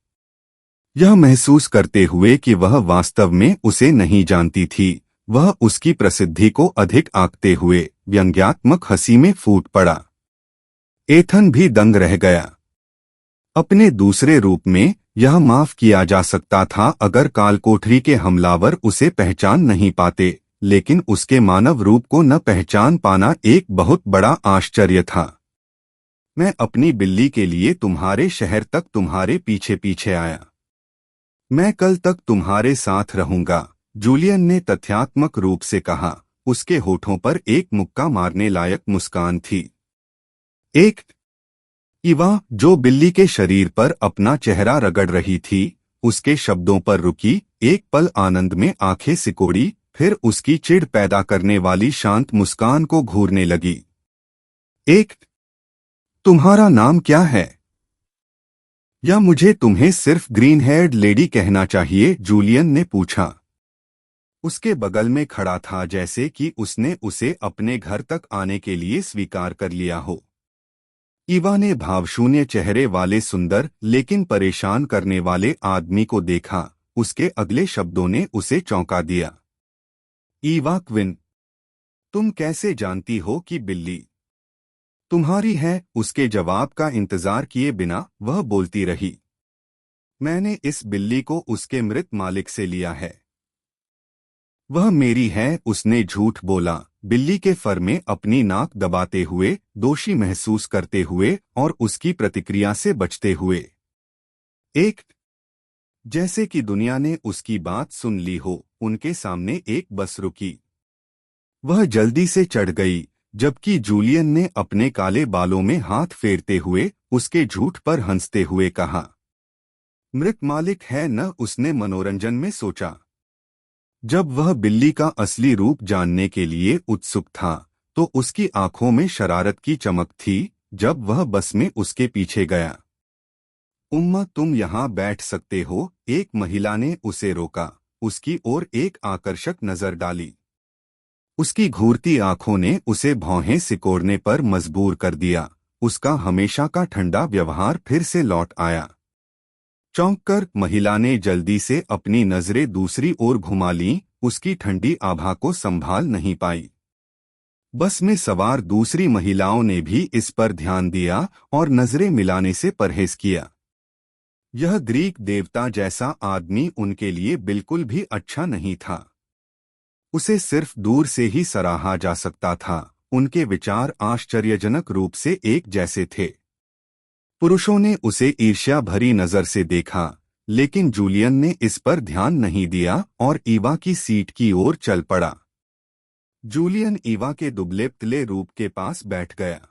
यह महसूस करते हुए कि वह वास्तव में उसे नहीं जानती थी, वह उसकी प्रसिद्धि को अधिक आंकते हुए व्यंग्यात्मक हंसी में फूट पड़ा। एथन भी दंग रह गया। अपने दूसरे रूप में यह माफ किया जा सकता था अगर कालकोठरी के हमलावर उसे पहचान नहीं पाते, लेकिन उसके मानव रूप को न पहचान पाना एक बहुत बड़ा आश्चर्य था। मैं अपनी बिल्ली के लिए तुम्हारे शहर तक तुम्हारे पीछे पीछे आया। मैं कल तक तुम्हारे साथ रहूंगा, जूलियन ने तथ्यात्मक रूप से कहा। उसके होठों पर एक मुक्का मारने लायक मुस्कान थी। ईवा, जो बिल्ली के शरीर पर अपना चेहरा रगड़ रही थी, उसके शब्दों पर रुकी, एक पल आनंद में आंखें सिकोड़ी, फिर उसकी चिढ़ पैदा करने वाली शांत मुस्कान को घूरने लगी। एक, तुम्हारा नाम क्या है? या मुझे तुम्हें सिर्फ ग्रीन हेयर्ड लेडी कहना चाहिए? जूलियन ने पूछा। उसके बगल में खड़ा था, जैसे कि उसने उसे अपने घर तक आने के लिए स्वीकार कर लिया हो। ईवा ने भावशून्य चेहरे वाले सुंदर लेकिन परेशान करने वाले आदमी को देखा। उसके अगले शब्दों ने उसे चौंका दिया। ईवा क्विन, तुम कैसे जानती हो कि बिल्ली तुम्हारी है? उसके जवाब का इंतजार किए बिना वह बोलती रही। मैंने इस बिल्ली को उसके मृत मालिक से लिया है। वह मेरी है, उसने झूठ बोला, बिल्ली के फर में अपनी नाक दबाते हुए, दोषी महसूस करते हुए और उसकी प्रतिक्रिया से बचते हुए। एक, जैसे कि दुनिया ने उसकी बात सुन ली हो। उनके सामने एक बस रुकी। वह जल्दी से चढ़ गई, जबकि जूलियन ने अपने काले बालों में हाथ फेरते हुए उसके झूठ पर हंसते हुए कहा, मृत मालिक है न? उसने मनोरंजन में सोचा। जब वह बिल्ली का असली रूप जानने के लिए उत्सुक था, तो उसकी आंखों में शरारत की चमक थी। जब वह बस में उसके पीछे गया। उम्मा, तुम यहाँ बैठ सकते हो, एक महिला ने उसे रोका। उसकी ओर एक आकर्षक नजर डाली। उसकी घूरती आंखों ने उसे भौहें सिकोड़ने पर मजबूर कर दिया। उसका हमेशा का ठंडा व्यवहार फिर से लौट आया। चौंककर महिला ने जल्दी से अपनी नजरें दूसरी ओर घुमा लीं। उसकी ठंडी आभा को संभाल नहीं पाई। बस में सवार दूसरी महिलाओं ने भी इस पर ध्यान दिया और नजरें मिलाने से परहेज किया। यह ग्रीक देवता जैसा आदमी उनके लिए बिल्कुल भी अच्छा नहीं था। उसे सिर्फ दूर से ही सराहा जा सकता था। उनके विचार आश्चर्यजनक रूप से एक जैसे थे। पुरुषों ने उसे ईर्ष्या भरी नजर से देखा, लेकिन जूलियन ने इस पर ध्यान नहीं दिया और ईवा की सीट की ओर चल पड़ा। जूलियन ईवा के दुबले पतले रूप के पास बैठ गया।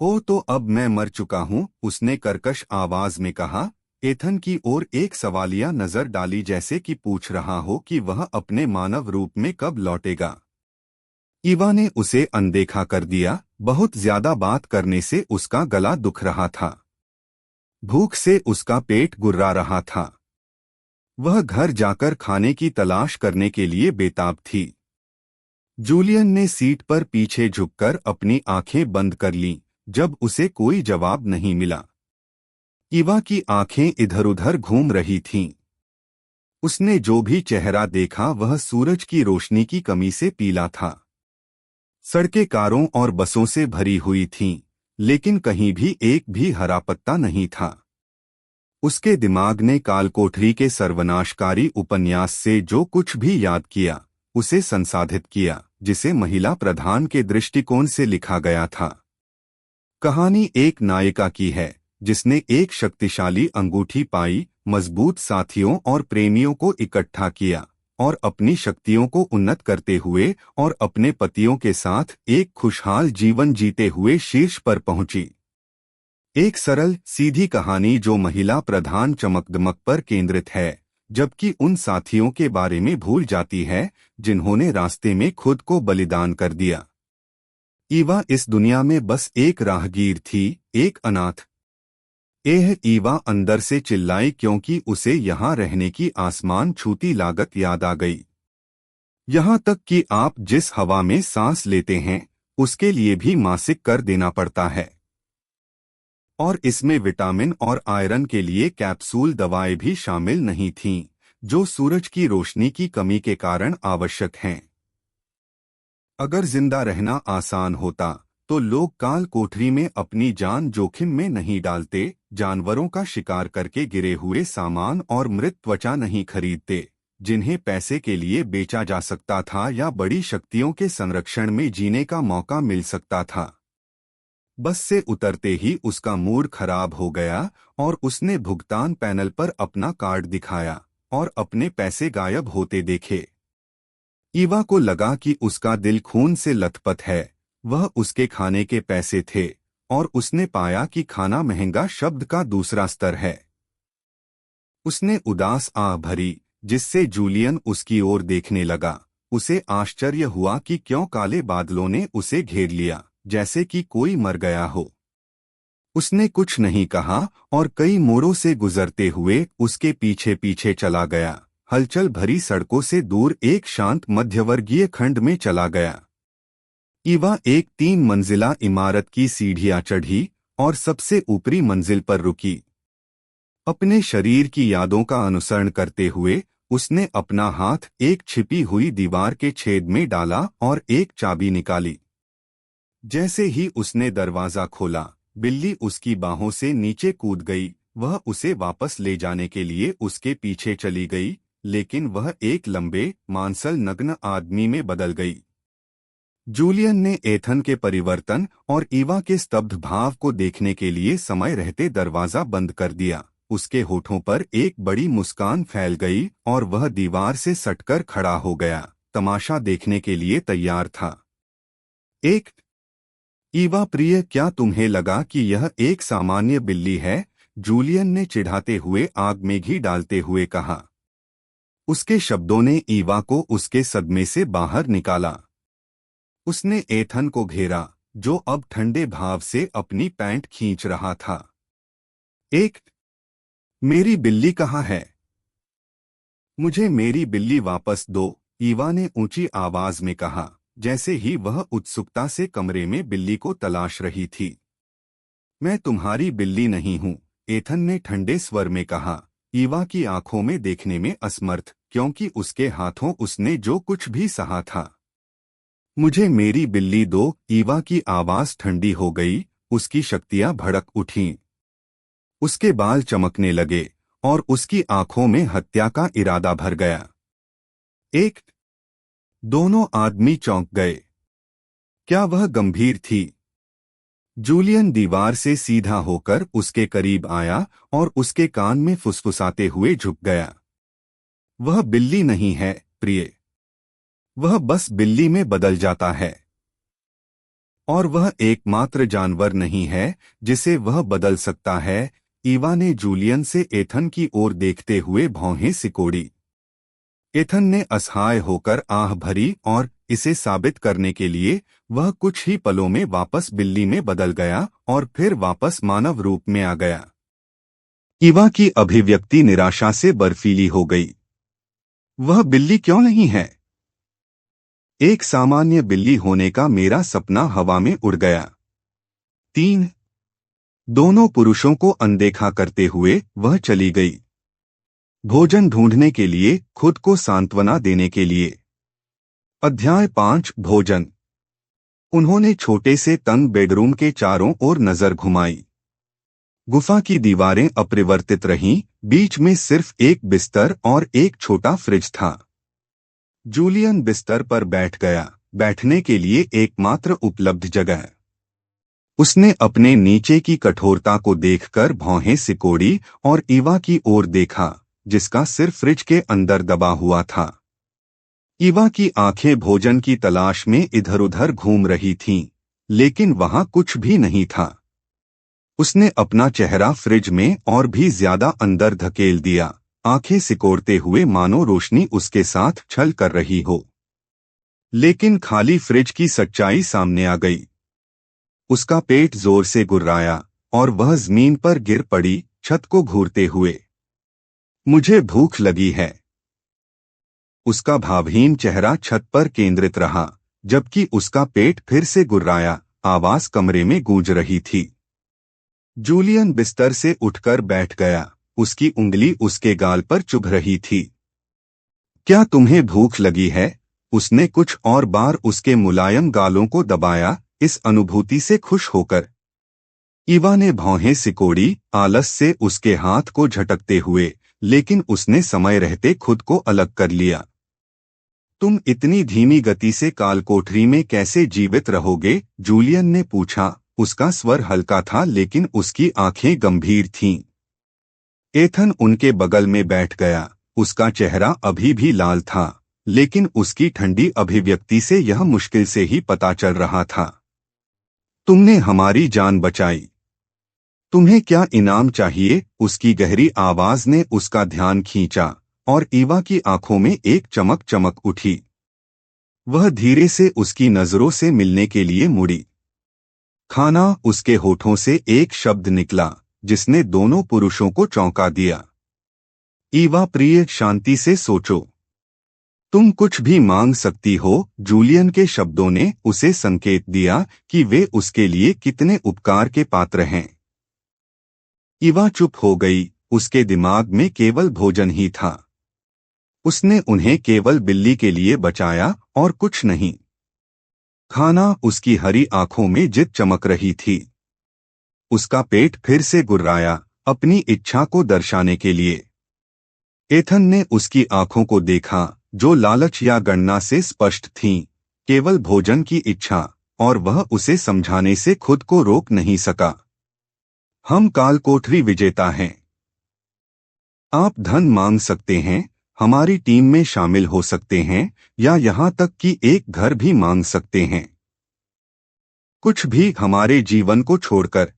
ओ, तो अब मैं मर चुका हूँ, उसने कर्कश आवाज में कहा। एथन की ओर एक सवालिया नजर डाली, जैसे कि पूछ रहा हो कि वह अपने मानव रूप में कब लौटेगा। ईवा ने उसे अनदेखा कर दिया। बहुत ज्यादा बात करने से उसका गला दुख रहा था। भूख से उसका पेट गुर्रा रहा था। वह घर जाकर खाने की तलाश करने के लिए बेताब थी। जूलियन ने सीट पर पीछे झुककर अपनी आंखें बंद कर लीं, जब उसे कोई जवाब नहीं मिला। ईवा की आंखें इधर-उधर घूम रही थीं। उसने जो भी चेहरा देखा वह सूरज की रोशनी की कमी से पीला था। सड़कें कारों और बसों से भरी हुई थीं, लेकिन कहीं भी एक भी हरा पत्ता नहीं था। उसके दिमाग ने कालकोठरी के सर्वनाशकारी उपन्यास से जो कुछ भी याद किया, उसे संसाधित किया, जिसे महिला प्रधान के दृष्टिकोण से लिखा गया था। कहानी एक नायिका की है, जिसने एक शक्तिशाली अंगूठी पाई, मजबूत साथियों और प्रेमियों को इकट्ठा किया और अपनी शक्तियों को उन्नत करते हुए और अपने पतियों के साथ एक खुशहाल जीवन जीते हुए शीर्ष पर पहुंची। एक सरल सीधी कहानी जो महिला प्रधान चमकदमक पर केंद्रित है, जबकि उन साथियों के बारे में भूल जाती है जिन्होंने रास्ते में खुद को बलिदान कर दिया। ईवा इस दुनिया में बस एक राहगीर थी, एक अनाथ। ईवा अंदर से चिल्लाई, क्योंकि उसे यहाँ रहने की आसमान छूती लागत याद आ गई। यहाँ तक कि आप जिस हवा में सांस लेते हैं, उसके लिए भी मासिक कर देना पड़ता है। और इसमें विटामिन और आयरन के लिए कैप्सूल दवाएं भी शामिल नहीं थीं, जो सूरज की रोशनी की कमी के कारण आवश्यक हैं। अगर जिंदा रहना आसान होता, तो लोग काल कोठरी में अपनी जान जोखिम में नहीं डालते, जानवरों का शिकार करके गिरे हुए सामान और मृत त्वचा नहीं खरीदते, जिन्हें पैसे के लिए बेचा जा सकता था या बड़ी शक्तियों के संरक्षण में जीने का मौका मिल सकता था। बस से उतरते ही उसका मूड खराब हो गया और उसने भुगतान पैनल पर अपना कार्ड दिखाया और अपने पैसे गायब होते देखे। ईवा को लगा कि उसका दिल खून से लथपथ है। वह उसके खाने के पैसे थे, और उसने पाया कि खाना महंगा शब्द का दूसरा स्तर है। उसने उदास आह भरी, जिससे जूलियन उसकी ओर देखने लगा। उसे आश्चर्य हुआ कि क्यों काले बादलों ने उसे घेर लिया, जैसे कि कोई मर गया हो। उसने कुछ नहीं कहा और कई मोड़ों से गुजरते हुए उसके पीछे पीछे चला गया। हलचल भरी सड़कों से दूर एक शांत मध्यवर्गीय खंड में चला गया। ईवा एक 3 मंजिला इमारत की सीढ़ियां चढ़ी और सबसे ऊपरी मंजिल पर रुकी। अपने शरीर की यादों का अनुसरण करते हुए उसने अपना हाथ एक छिपी हुई दीवार के छेद में डाला और एक चाबी निकाली। जैसे ही उसने दरवाजा खोला, बिल्ली उसकी बाहों से नीचे कूद गई। वह उसे वापस ले जाने के लिए उसके पीछे चली गई, लेकिन वह एक लंबे, मांसल नग्न आदमी में बदल गई। जूलियन ने एथन के परिवर्तन और ईवा के स्तब्ध भाव को देखने के लिए समय रहते दरवाजा बंद कर दिया। उसके होठों पर एक बड़ी मुस्कान फैल गई और वह दीवार से सटकर खड़ा हो गया, तमाशा देखने के लिए तैयार था। एक ईवा प्रिय, क्या तुम्हें लगा कि यह एक सामान्य बिल्ली है? जूलियन ने चिढ़ाते हुए आग में घी डालते हुए कहा। उसके शब्दों ने ईवा को उसके सदमे से बाहर निकाला। उसने एथन को घेरा, जो अब ठंडे भाव से अपनी पैंट खींच रहा था। एक मेरी बिल्ली कहाँ है? मुझे मेरी बिल्ली वापस दो, ईवा ने ऊंची आवाज में कहा, जैसे ही वह उत्सुकता से कमरे में बिल्ली को तलाश रही थी। मैं तुम्हारी बिल्ली नहीं हूँ, एथन ने ठंडे स्वर में कहा, ईवा की आंखों में देखने में असमर्थ, क्योंकि उसके हाथों उसने जो कुछ भी सहा था। मुझे मेरी बिल्ली दो, ईवा की आवाज ठंडी हो गई, उसकी शक्तियां भड़क उठीं। उसके बाल चमकने लगे और उसकी आंखों में हत्या का इरादा भर गया। एक दोनों आदमी चौंक गए। क्या वह गंभीर थी? जूलियन दीवार से सीधा होकर उसके करीब आया और उसके कान में फुसफुसाते हुए झुक गया। वह बिल्ली नहीं है, प्रिय। वह बस बिल्ली में बदल जाता है। और वह एकमात्र जानवर नहीं है जिसे वह बदल सकता है। ईवा ने जूलियन से एथन की ओर देखते हुए भौहें सिकोड़ी। एथन ने असहाय होकर आह भरी और इसे साबित करने के लिए वह कुछ ही पलों में वापस बिल्ली में बदल गया और फिर वापस मानव रूप में आ गया। ईवा की अभिव्यक्ति निराशा से बर्फीली हो गई। वह बिल्ली क्यों नहीं है? एक सामान्य बिल्ली होने का मेरा सपना हवा में उड़ गया। 3 दोनों पुरुषों को अनदेखा करते हुए वह चली गई, भोजन ढूंढने के लिए, खुद को सांत्वना देने के लिए। अध्याय 5 भोजन। उन्होंने छोटे से तंग बेडरूम के चारों ओर नजर घुमाई। गुफा की दीवारें अपरिवर्तित रहीं, बीच में सिर्फ एक बिस्तर और एक छोटा फ्रिज था। जूलियन बिस्तर पर बैठ गया, बैठने के लिए एकमात्र उपलब्ध जगह। उसने अपने नीचे की कठोरता को देखकर भौहें सिकोड़ी और ईवा की ओर देखा, जिसका सिर फ्रिज के अंदर दबा हुआ था। ईवा की आंखें भोजन की तलाश में इधर-उधर घूम रही थीं, लेकिन वहां कुछ भी नहीं था। उसने अपना चेहरा फ्रिज में और भी ज्यादा अंदर धकेल दिया, आंखें सिकोड़ते हुए मानो रोशनी उसके साथ छल कर रही हो। लेकिन खाली फ्रिज की सच्चाई सामने आ गई। उसका पेट जोर से गुर्राया और वह जमीन पर गिर पड़ी, छत को घूरते हुए। मुझे भूख लगी है। उसका भावहीन चेहरा छत पर केंद्रित रहा, जबकि उसका पेट फिर से गुर्राया। आवाज कमरे में गूंज रही थी। जूलियन बिस्तर से उठकर बैठ गया, उसकी उंगली उसके गाल पर चुभ रही थी। क्या तुम्हें भूख लगी है? उसने कुछ और बार उसके मुलायम गालों को दबाया, इस अनुभूति से खुश होकर। ईवा ने भौहें सिकोड़ी, आलस से उसके हाथ को झटकते हुए, लेकिन उसने समय रहते खुद को अलग कर लिया। तुम इतनी धीमी गति से कालकोठरी में कैसे जीवित रहोगे? जूलियन ने पूछा। उसका स्वर हल्का था लेकिन उसकी आंखें गंभीर थीं। एथन उनके बगल में बैठ गया, उसका चेहरा अभी भी लाल था, लेकिन उसकी ठंडी अभिव्यक्ति से यह मुश्किल से ही पता चल रहा था। तुमने हमारी जान बचाई। तुम्हें क्या इनाम चाहिए? उसकी गहरी आवाज ने उसका ध्यान खींचा और ईवा की आंखों में एक चमक चमक उठी। वह धीरे से उसकी नजरों से मिलने के लिए मुड़ी। खाना। उसके होठों से एक शब्द निकला जिसने दोनों पुरुषों को चौंका दिया। ईवा प्रिय, शांति से सोचो। तुम कुछ भी मांग सकती हो। जूलियन के शब्दों ने उसे संकेत दिया कि वे उसके लिए कितने उपकार के पात्र हैं। ईवा चुप हो गई। उसके दिमाग में केवल भोजन ही था। उसने उन्हें केवल बिल्ली के लिए बचाया और कुछ नहीं। खाना। उसकी हरी आंखों में जिद चमक रही थी। उसका पेट फिर से गुर्राया, अपनी इच्छा को दर्शाने के लिए। एथन ने उसकी आंखों को देखा, जो लालच या गणना से स्पष्ट थीं, केवल भोजन की इच्छा, और वह उसे समझाने से खुद को रोक नहीं सका। हम कालकोठरी विजेता हैं। आप धन मांग सकते हैं, हमारी टीम में शामिल हो सकते हैं, या यहाँ तक कि एक घर भी मांग सकते हैं। कुछ भी हमारे जीवन को छोड़कर।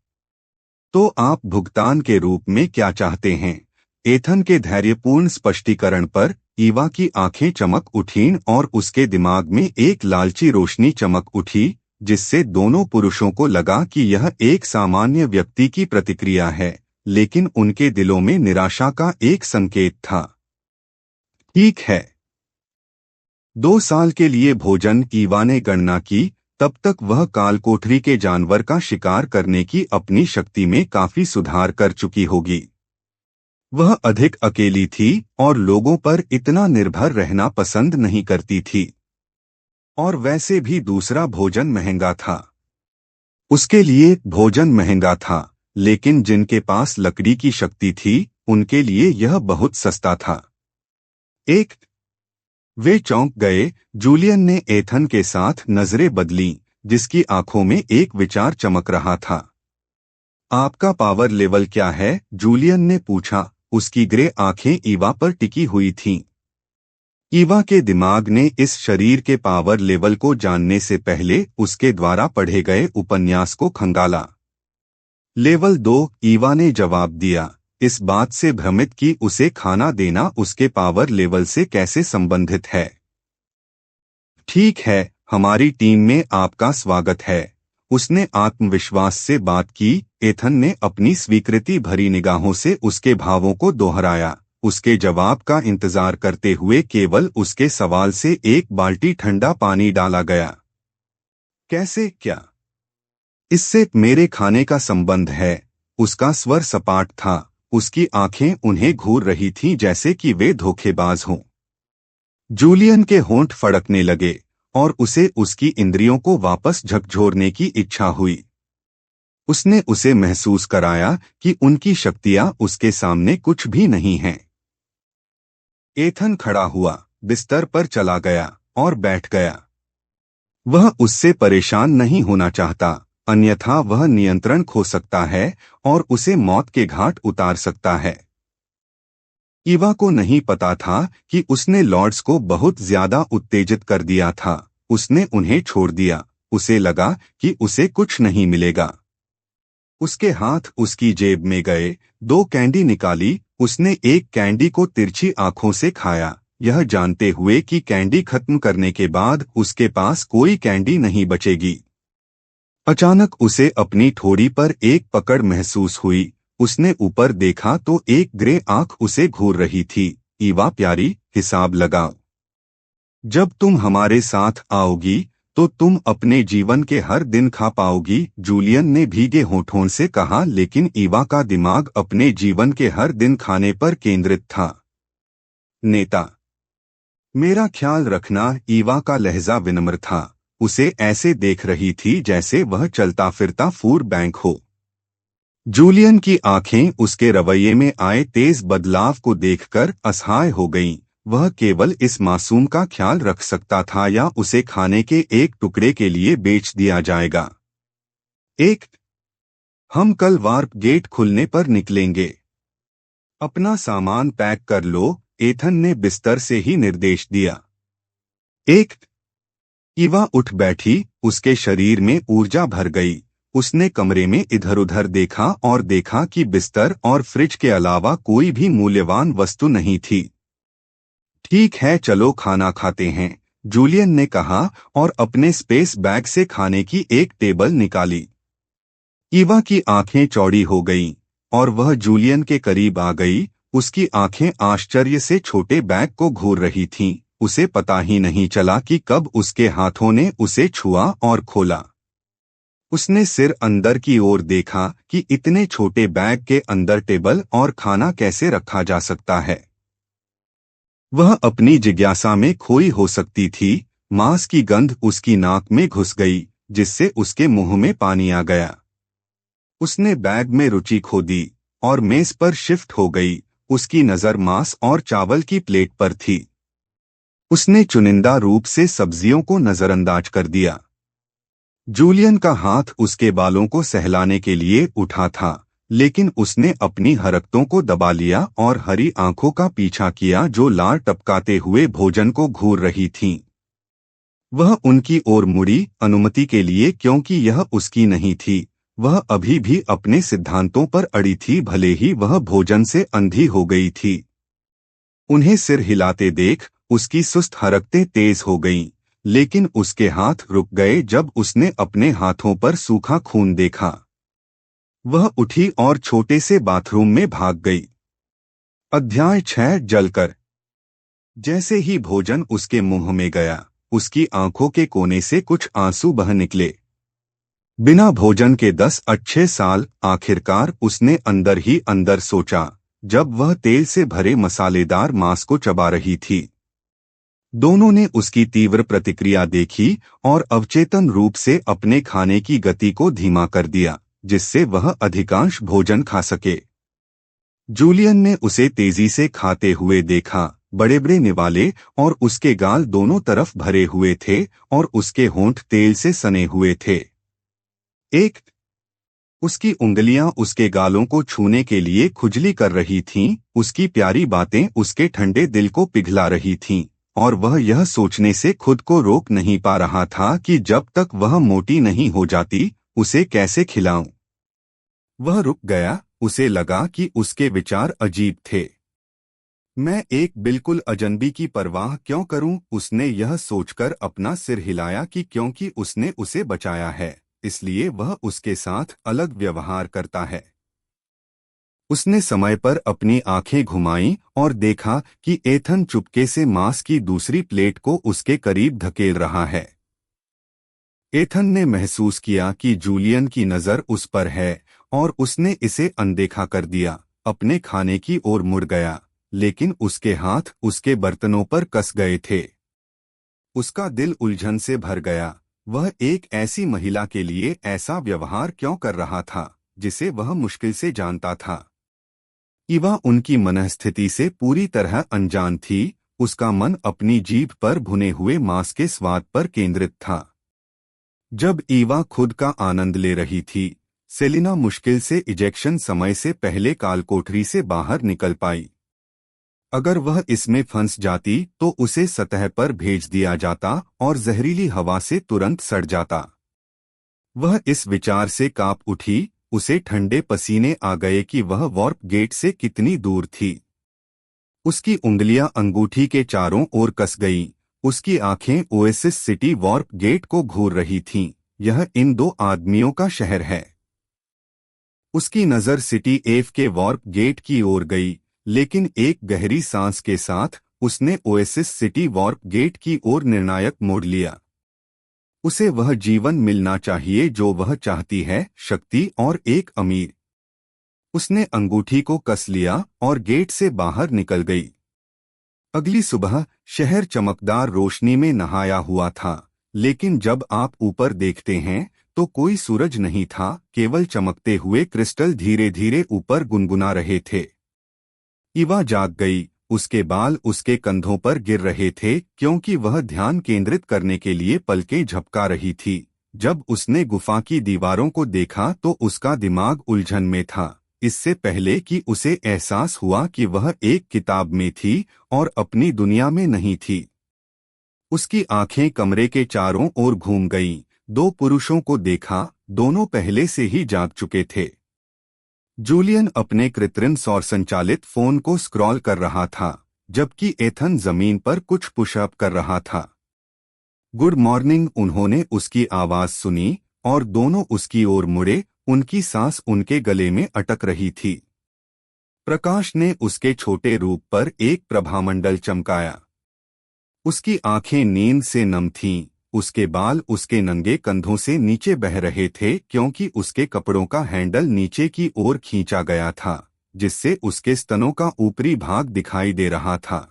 तो आप भुगतान के रूप में क्या चाहते हैं? एथन के धैर्यपूर्ण स्पष्टीकरण पर ईवा की आंखें चमक उठीं और उसके दिमाग में एक लालची रोशनी चमक उठी, जिससे दोनों पुरुषों को लगा कि यह एक सामान्य व्यक्ति की प्रतिक्रिया है, लेकिन उनके दिलों में निराशा का एक संकेत था। ठीक है। 2 साल के लिए भोजन। ईवा ने गणना की, तब तक वह कालकोठरी के जानवर का शिकार करने की अपनी शक्ति में काफी सुधार कर चुकी होगी। वह अधिक अकेली थी और लोगों पर इतना निर्भर रहना पसंद नहीं करती थी। और वैसे भी दूसरा भोजन महंगा था। उसके लिए भोजन महंगा था, लेकिन जिनके पास लकड़ी की शक्ति थी, उनके लिए यह बहुत सस्ता था। वे चौंक गए। जूलियन ने एथन के साथ नजरें बदलीं, जिसकी आंखों में एक विचार चमक रहा था। आपका पावर लेवल क्या है? जूलियन ने पूछा। उसकी ग्रे आंखें ईवा पर टिकी हुई थीं। ईवा के दिमाग ने इस शरीर के पावर लेवल को जानने से पहले उसके द्वारा पढ़े गए उपन्यास को खंगाला। लेवल 2, ईवा ने जवाब दिया, इस बात से भ्रमित कि उसे खाना देना उसके पावर लेवल से कैसे संबंधित है। ठीक है, हमारी टीम में आपका स्वागत है। उसने आत्मविश्वास से बात की। एथन ने अपनी स्वीकृति भरी निगाहों से उसके भावों को दोहराया, उसके जवाब का इंतजार करते हुए। केवल उसके सवाल से एक बाल्टी ठंडा पानी डाला गया। कैसे? क्या इससे मेरे खाने का संबंध है? उसका स्वर सपाट था। उसकी आंखें उन्हें घूर रही थीं जैसे कि वे धोखेबाज हों। जूलियन के होंठ फड़कने लगे और उसे उसकी इंद्रियों को वापस झकझोरने की इच्छा हुई। उसने उसे महसूस कराया कि उनकी शक्तियां उसके सामने कुछ भी नहीं हैं। एथन खड़ा हुआ, बिस्तर पर चला गया और बैठ गया। वह उससे परेशान नहीं होना चाहता, अन्यथा वह नियंत्रण खो सकता है और उसे मौत के घाट उतार सकता है। ईवा को नहीं पता था कि उसने लॉर्ड्स को बहुत ज्यादा उत्तेजित कर दिया था। उसने उन्हें छोड़ दिया। उसे लगा कि उसे कुछ नहीं मिलेगा। उसके हाथ उसकी जेब में गए। 2 कैंडी निकाली। उसने एक कैंडी को तिरछी आंखों से खाया, यह जानते हुए कि कैंडी खत्म करने के बाद उसके पास कोई कैंडी नहीं बचेगी। अचानक उसे अपनी ठोड़ी पर एक पकड़ महसूस हुई। उसने ऊपर देखा तो एक ग्रे आंख उसे घूर रही थी। ईवा प्यारी, हिसाब लगाओ। जब तुम हमारे साथ आओगी तो तुम अपने जीवन के हर दिन खा पाओगी, जूलियन ने भीगे होठों से कहा। लेकिन ईवा का दिमाग अपने जीवन के हर दिन खाने पर केंद्रित था। नेता, मेरा ख्याल रखना। ईवा का लहजा विनम्र था। उसे ऐसे देख रही थी जैसे वह चलता फिरता फूड बैंक हो। जूलियन की आंखें उसके रवैये में आए तेज बदलाव को देखकर असहाय हो गईं। वह केवल इस मासूम का ख्याल रख सकता था या उसे खाने के एक टुकड़े के लिए बेच दिया जाएगा। हम कल वार्प गेट खुलने पर निकलेंगे। अपना सामान पैक कर लो, एथन ने बिस्तर से ही निर्देश दिया। ईवा उठ बैठी। उसके शरीर में ऊर्जा भर गई। उसने कमरे में इधर उधर देखा और देखा कि बिस्तर और फ्रिज के अलावा कोई भी मूल्यवान वस्तु नहीं थी। ठीक है, चलो खाना खाते हैं, जूलियन ने कहा और अपने स्पेस बैग से खाने की एक टेबल निकाली। ईवा की आंखें चौड़ी हो गईं और वह जूलियन के करीब आ गई। उसकी आंखें आश्चर्य से छोटे बैग को घूर रही थीं। उसे पता ही नहीं चला कि कब उसके हाथों ने उसे छुआ और खोला। उसने सिर अंदर की ओर देखा कि इतने छोटे बैग के अंदर टेबल और खाना कैसे रखा जा सकता है। वह अपनी जिज्ञासा में खोई हो सकती थी। मांस की गंध उसकी नाक में घुस गई, जिससे उसके मुंह में पानी आ गया। उसने बैग में रुचि खो दी और मेज पर शिफ्ट हो गई। उसकी नजर मांस और चावल की प्लेट पर थी। उसने चुनिंदा रूप से सब्जियों को नजरअंदाज कर दिया। जूलियन का हाथ उसके बालों को सहलाने के लिए उठा था, लेकिन उसने अपनी हरकतों को दबा लिया और हरी आंखों का पीछा किया जो लार टपकाते हुए भोजन को घूर रही थीं। वह उनकी ओर मुड़ी अनुमति के लिए, क्योंकि यह उसकी नहीं थी। वह अभी भी अपने सिद्धांतों पर अड़ी थी, भले ही वह भोजन से अंधी हो गई थी। उन्हें सिर हिलाते देख उसकी सुस्त हरकतें तेज हो गईं, लेकिन उसके हाथ रुक गए जब उसने अपने हाथों पर सूखा खून देखा। वह उठी और छोटे से बाथरूम में भाग गई। अध्याय 6 जलकर। जैसे ही भोजन उसके मुंह में गया, उसकी आंखों के कोने से कुछ आंसू बह निकले। बिना भोजन के 10 अच्छे साल, आखिरकार उसने अंदर ही अंदर सोचा, जब वह तेल से भरे मसालेदार मांस को चबा रही थी। दोनों ने उसकी तीव्र प्रतिक्रिया देखी और अवचेतन रूप से अपने खाने की गति को धीमा कर दिया, जिससे वह अधिकांश भोजन खा सके। जूलियन ने उसे तेजी से खाते हुए देखा। बड़े बड़े निवाले और उसके गाल दोनों तरफ भरे हुए थे और उसके होंठ तेल से सने हुए थे। उसकी उंगलियां उसके गालों को छूने के लिए खुजली कर रही थीं। उसकी प्यारी बातें उसके ठंडे दिल को पिघला रही थीं और वह यह सोचने से खुद को रोक नहीं पा रहा था कि जब तक वह मोटी नहीं हो जाती, उसे कैसे खिलाऊं। वह रुक गया। उसे लगा कि उसके विचार अजीब थे। मैं एक बिल्कुल अजनबी की परवाह क्यों करूं? उसने यह सोचकर अपना सिर हिलाया कि क्योंकि उसने उसे बचाया है, इसलिए वह उसके साथ अलग व्यवहार करता है। उसने समय पर अपनी आंखें घुमाईं और देखा कि एथन चुपके से मांस की दूसरी प्लेट को उसके करीब धकेल रहा है। एथन ने महसूस किया कि जूलियन की नजर उस पर है और उसने इसे अनदेखा कर दिया। अपने खाने की ओर मुड़ गया, लेकिन उसके हाथ उसके बर्तनों पर कस गए थे। उसका दिल उलझन से भर गया। वह एक ऐसी महिला के लिए ऐसा व्यवहार क्यों कर रहा था, जिसे वह मुश्किल से जानता था। ईवा उनकी मनःस्थिति से पूरी तरह अनजान थी। उसका मन अपनी जीभ पर भुने हुए मांस के स्वाद पर केंद्रित था। जब ईवा खुद का आनंद ले रही थी, सेलिना मुश्किल से इजेक्शन समय से पहले कालकोठरी से बाहर निकल पाई। अगर वह इसमें फंस जाती तो उसे सतह पर भेज दिया जाता और जहरीली हवा से तुरंत सड़ जाता। वह इस विचार से कांप उठी। उसे ठंडे पसीने आ गए कि वह वार्प गेट से कितनी दूर थी। उसकी उंगलियां अंगूठी के चारों ओर कस गईं। उसकी आंखें ओएसिस सिटी वार्प गेट को घूर रही थीं। यह इन दो आदमियों का शहर है। उसकी नजर सिटी एफ के वार्प गेट की ओर गई, लेकिन एक गहरी सांस के साथ उसने ओएसिस सिटी वार्प गेट की ओर निर्णायक मोड़ लिया। उसे वह जीवन मिलना चाहिए जो वह चाहती है, शक्ति और एक अमीर। उसने अंगूठी को कस लिया और गेट से बाहर निकल गई। अगली सुबह शहर चमकदार रोशनी में नहाया हुआ था, लेकिन जब आप ऊपर देखते हैं तो कोई सूरज नहीं था, केवल चमकते हुए क्रिस्टल धीरे धीरे ऊपर गुनगुना रहे थे। ईवा जाग गई। उसके बाल उसके कंधों पर गिर रहे थे क्योंकि वह ध्यान केंद्रित करने के लिए पलकें झपका रही थी। जब उसने गुफा की दीवारों को देखा तो उसका दिमाग उलझन में था, इससे पहले कि उसे एहसास हुआ कि वह एक किताब में थी और अपनी दुनिया में नहीं थी। उसकी आंखें कमरे के चारों ओर घूम गईं। दो पुरुषों को देखा, दोनों पहले से ही जाग चुके थे। जूलियन अपने कृत्रिम सौर संचालित फोन को स्क्रॉल कर रहा था, जबकि एथन जमीन पर कुछ पुशअप कर रहा था। गुड मॉर्निंग, उन्होंने उसकी आवाज सुनी और दोनों उसकी ओर मुड़े। उनकी सांस उनके गले में अटक रही थी। प्रकाश ने उसके छोटे रूप पर एक प्रभामंडल चमकाया। उसकी आंखें नींद से नम थीं, उसके बाल उसके नंगे कंधों से नीचे बह रहे थे क्योंकि उसके कपड़ों का हैंडल नीचे की ओर खींचा गया था, जिससे उसके स्तनों का ऊपरी भाग दिखाई दे रहा था।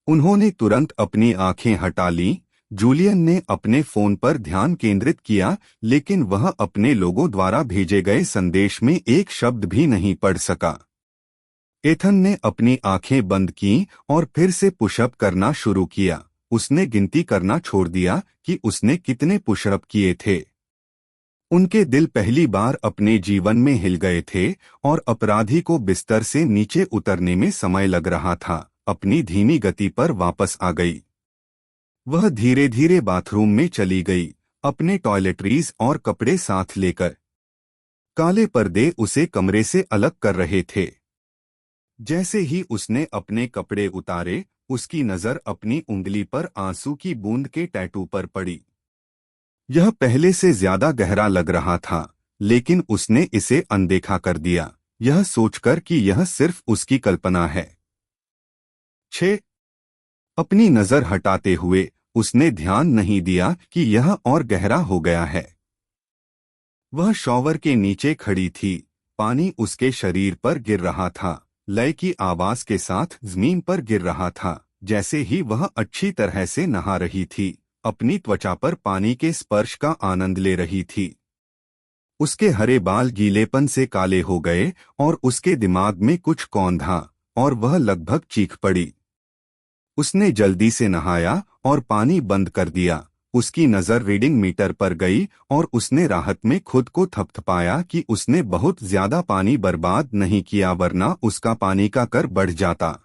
उन्होंने तुरंत अपनी आंखें हटा लीं। जूलियन ने अपने फोन पर ध्यान केंद्रित किया, लेकिन वह अपने लोगों द्वारा भेजे गए संदेश में एक शब्द भी नहीं पढ़ सका। एथन ने अपनी आंखें बंद कीं और फिर से पुशअप करना शुरू किया। उसने गिनती करना छोड़ दिया कि उसने कितने पुशअप किए थे। उनके दिल पहली बार अपने जीवन में हिल गए थे और अपराधी को बिस्तर से नीचे उतरने में समय लग रहा था। अपनी धीमी गति पर वापस आ गई। वह धीरे धीरे बाथरूम में चली गई, अपने टॉयलेटरीज और कपड़े साथ लेकर। काले पर्दे उसे कमरे से अलग कर रहे थे। जैसे ही उसने अपने कपड़े उतारे, उसकी नजर अपनी उंगली पर आंसू की बूंद के टैटू पर पड़ी। यह पहले से ज्यादा गहरा लग रहा था, लेकिन उसने इसे अनदेखा कर दिया, यह सोचकर कि यह सिर्फ उसकी कल्पना है। 6 अपनी नजर हटाते हुए उसने ध्यान नहीं दिया कि यह और गहरा हो गया है। वह शॉवर के नीचे खड़ी थी, पानी उसके शरीर पर गिर रहा था, लय की आवाज के साथ जमीन पर गिर रहा था। जैसे ही वह अच्छी तरह से नहा रही थी, अपनी त्वचा पर पानी के स्पर्श का आनंद ले रही थी। उसके हरे बाल गीलेपन से काले हो गए और उसके दिमाग में कुछ कौंधा और वह लगभग चीख पड़ी। उसने जल्दी से नहाया और पानी बंद कर दिया। उसकी नजर रीडिंग मीटर पर गई और उसने राहत में खुद को थपथपाया कि उसने बहुत ज्यादा पानी बर्बाद नहीं किया, वरना उसका पानी का कर बढ़ जाता।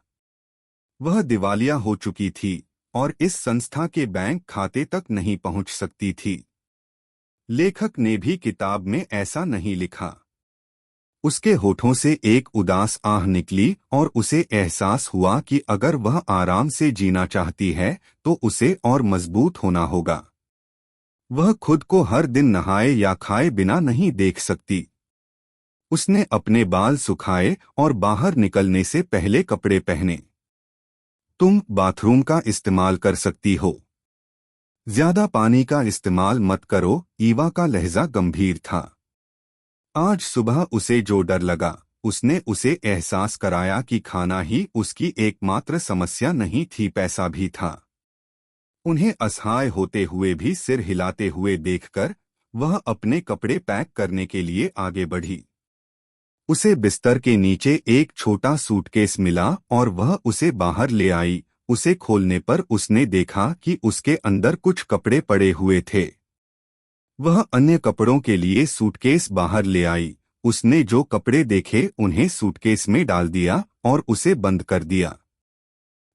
वह दिवालिया हो चुकी थी और इस संस्था के बैंक खाते तक नहीं पहुंच सकती थी। लेखक ने भी किताब में ऐसा नहीं लिखा। उसके होठों से एक उदास आह निकली और उसे एहसास हुआ कि अगर वह आराम से जीना चाहती है तो उसे और मजबूत होना होगा। वह खुद को हर दिन नहाए या खाए बिना नहीं देख सकती। उसने अपने बाल सुखाए और बाहर निकलने से पहले कपड़े पहने। तुम बाथरूम का इस्तेमाल कर सकती हो। ज्यादा पानी का इस्तेमाल मत करो। ईवा का लहजा गंभीर था। आज सुबह उसे जो डर लगा, उसने उसे एहसास कराया कि खाना ही उसकी एकमात्र समस्या नहीं थी, पैसा भी था। उन्हें असहाय होते हुए भी सिर हिलाते हुए देखकर वह अपने कपड़े पैक करने के लिए आगे बढ़ी। उसे बिस्तर के नीचे एक छोटा सूटकेस मिला और वह उसे बाहर ले आई। उसे खोलने पर उसने देखा कि उसके अंदर कुछ कपड़े पड़े हुए थे। वह अन्य कपड़ों के लिए सूटकेस बाहर ले आई। उसने जो कपड़े देखे उन्हें सूटकेस में डाल दिया और उसे बंद कर दिया।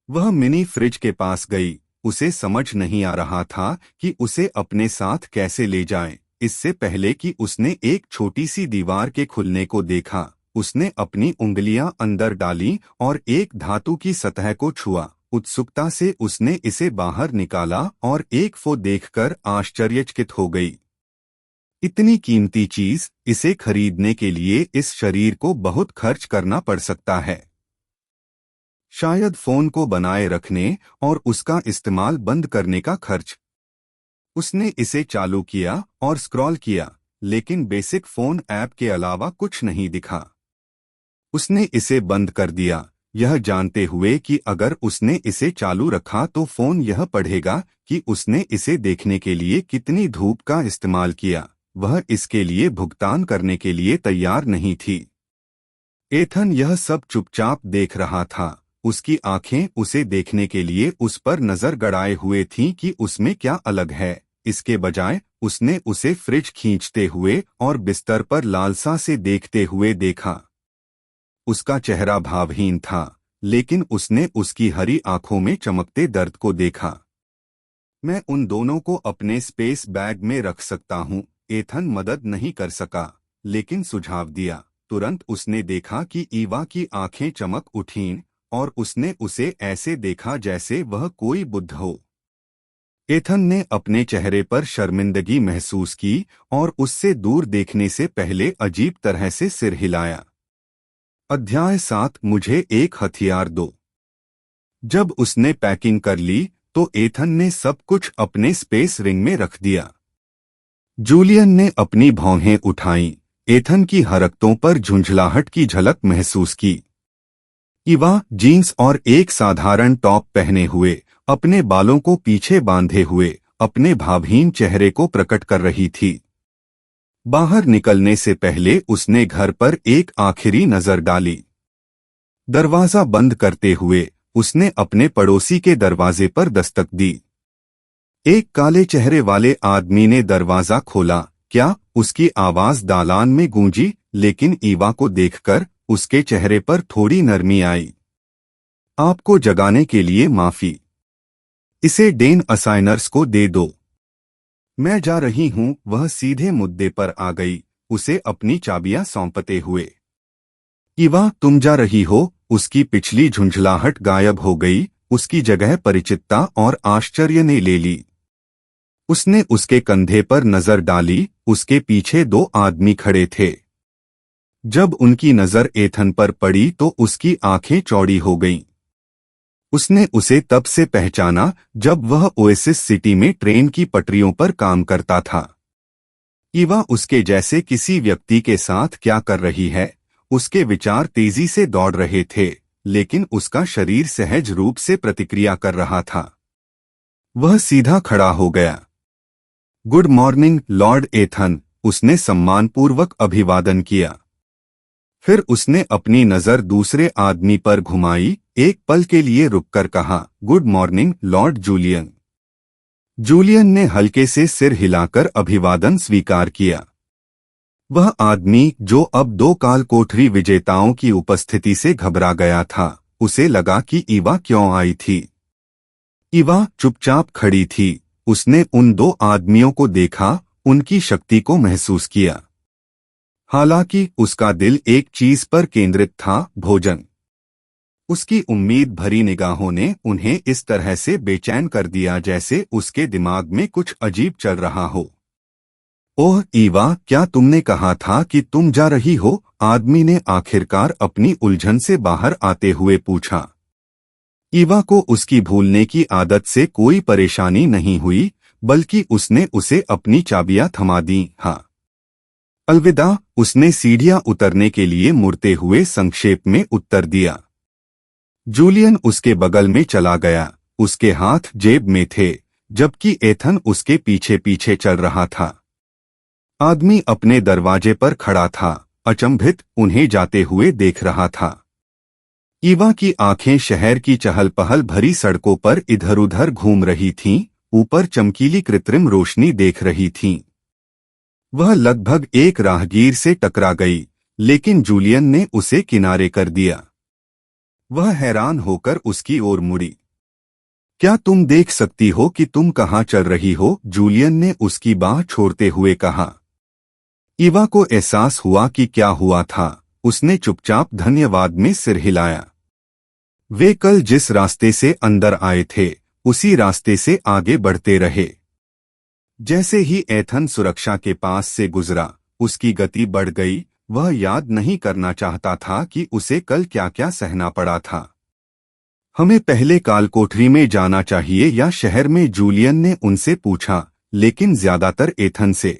वह मिनी फ्रिज के पास गई। उसे समझ नहीं आ रहा था कि उसे अपने साथ कैसे ले जाए। इससे पहले कि उसने एक छोटी सी दीवार के खुलने को देखा, उसने अपनी उंगलियां अंदर डाली और एक धातु की सतह को छुआ। उत्सुकता से उसने इसे बाहर निकाला और एक फो देखकर आश्चर्यचकित हो गई। इतनी कीमती चीज, इसे खरीदने के लिए इस शरीर को बहुत खर्च करना पड़ सकता है। शायद फोन को बनाए रखने और उसका इस्तेमाल बंद करने का खर्च। उसने इसे चालू किया और स्क्रॉल किया, लेकिन बेसिक फोन ऐप के अलावा कुछ नहीं दिखा। उसने इसे बंद कर दिया, यह जानते हुए कि अगर उसने इसे चालू रखा तो फोन यह पढ़ेगा कि उसने इसे देखने के लिए कितनी धूप का इस्तेमाल किया। वह इसके लिए भुगतान करने के लिए तैयार नहीं थी। एथन यह सब चुपचाप देख रहा था। उसकी आंखें उसे देखने के लिए उस पर नजर गड़ाए हुए थीं कि उसमें क्या अलग है। इसके बजाय उसने उसे फ्रिज खींचते हुए और बिस्तर पर लालसा से देखते हुए देखा। उसका चेहरा भावहीन था, लेकिन उसने उसकी हरी आंखों में चमकते दर्द को देखा। मैं उन दोनों को अपने स्पेस बैग में रख सकता हूँ, एथन मदद नहीं कर सका, लेकिन सुझाव दिया। तुरंत उसने देखा कि ईवा की आंखें चमक उठीं और उसने उसे ऐसे देखा जैसे वह कोई बुद्ध हो। एथन ने अपने चेहरे पर शर्मिंदगी महसूस की और उससे दूर देखने से पहले अजीब तरह से सिर हिलाया। अध्याय 7 मुझे एक हथियार दो। जब उसने पैकिंग कर ली तो एथन ने सब कुछ अपने स्पेस रिंग में रख दिया। जूलियन ने अपनी भौहें उठाईं। एथन की हरकतों पर झुंझलाहट की झलक महसूस की। ईवा जीन्स और एक साधारण टॉप पहने हुए, अपने बालों को पीछे बांधे हुए, अपने भावहीन चेहरे को प्रकट कर रही थी। बाहर निकलने से पहले उसने घर पर एक आखिरी नजर डाली। दरवाजा बंद करते हुए उसने अपने पड़ोसी के दरवाजे पर दस्तक दी। एक काले चेहरे वाले आदमी ने दरवाजा खोला। क्या? उसकी आवाज दालान में गूंजी, लेकिन ईवा को देखकर उसके चेहरे पर थोड़ी नरमी आई। आपको जगाने के लिए माफी। इसे डेन असाइनर्स को दे दो। मैं जा रही हूं। वह सीधे मुद्दे पर आ गई, उसे अपनी चाबियां सौंपते हुए। ईवा, तुम जा रही हो? उसकी पिछली झुंझलाहट गायब हो गई, उसकी जगह परिचितता और आश्चर्य ने ले ली। उसने उसके कंधे पर नजर डाली। उसके पीछे दो आदमी खड़े थे। जब उनकी नजर एथन पर पड़ी तो उसकी आंखें चौड़ी हो गईं। उसने उसे तब से पहचाना जब वह ओएसिस सिटी में ट्रेन की पटरियों पर काम करता था। ईवा उसके जैसे किसी व्यक्ति के साथ क्या कर रही है? उसके विचार तेजी से दौड़ रहे थे, लेकिन उसका शरीर सहज रूप से प्रतिक्रिया कर रहा था। वह सीधा खड़ा हो गया। गुड मॉर्निंग लॉर्ड एथन, उसने सम्मानपूर्वक अभिवादन किया। फिर उसने अपनी नजर दूसरे आदमी पर घुमाई। एक पल के लिए रुककर कहा, good morning lord Julian. Julian ने हल्के से सिर हिलाकर अभिवादन स्वीकार किया। वह आदमी, जो अब 2 काल कोठरी विजेताओं की उपस्थिति से घबरा गया था, उसे लगा कि ईवा क्यों आई थी। ईवा चुपचाप खड़ी थी। उसने उन 2 आदमियों को देखा, उनकी शक्ति को महसूस किया। हालांकि उसका दिल एक चीज पर केंद्रित था, भोजन। उसकी उम्मीद भरी निगाहों ने उन्हें इस तरह से बेचैन कर दिया जैसे उसके दिमाग में कुछ अजीब चल रहा हो। ओह ईवा, क्या तुमने कहा था कि तुम जा रही हो? आदमी ने आखिरकार अपनी उलझन से बाहर आते हुए पूछा। ईवा को उसकी भूलने की आदत से कोई परेशानी नहीं हुई, बल्कि उसने उसे अपनी चाबियां थमा दी। हाँ, अलविदा, उसने सीढ़ियां उतरने के लिए मुड़ते हुए संक्षेप में उत्तर दिया। जूलियन उसके बगल में चला गया। उसके हाथ जेब में थे, जबकि एथन उसके पीछे पीछे चल रहा था। आदमी अपने दरवाजे पर खड़ा था, अचंभित, उन्हें जाते हुए देख रहा था। ईवा की आंखें शहर की चहल पहल भरी सड़कों पर इधर उधर घूम रही थीं, ऊपर चमकीली कृत्रिम रोशनी देख रही थीं। वह लगभग एक राहगीर से टकरा गई, लेकिन जूलियन ने उसे किनारे कर दिया। वह हैरान होकर उसकी ओर मुड़ी। क्या तुम देख सकती हो कि तुम कहाँ चल रही हो? जूलियन ने उसकी बाह छोड़ते हुए कहा। ईवा को एहसास हुआ कि क्या हुआ था। उसने चुपचाप धन्यवाद में सिर हिलाया। वे कल जिस रास्ते से अंदर आए थे, उसी रास्ते से आगे बढ़ते रहे। जैसे ही एथन सुरक्षा के पास से गुजरा, उसकी गति बढ़ गई। वह याद नहीं करना चाहता था कि उसे कल क्या क्या सहना पड़ा था। हमें पहले काल कोठरी में जाना चाहिए या शहर में? जूलियन ने उनसे पूछा, लेकिन ज्यादातर एथन से।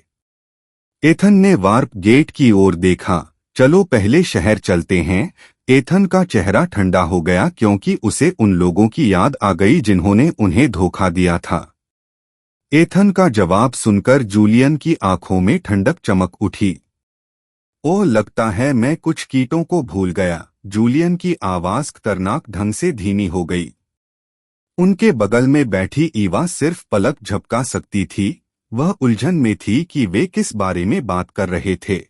एथन ने वार्प गेट की ओर देखा। चलो पहले शहर चलते हैं। एथन का चेहरा ठंडा हो गया क्योंकि उसे उन लोगों की याद आ गई जिन्होंने उन्हें धोखा दिया था। एथन का जवाब सुनकर जूलियन की आंखों में ठंडक चमक उठी। ओह, लगता है मैं कुछ कीटों को भूल गया। जूलियन की आवाज खतरनाक ढंग से धीमी हो गई। उनके बगल में बैठी ईवा सिर्फ पलक झपका सकती थी। वह उलझन में थी कि वे किस बारे में बात कर रहे थे।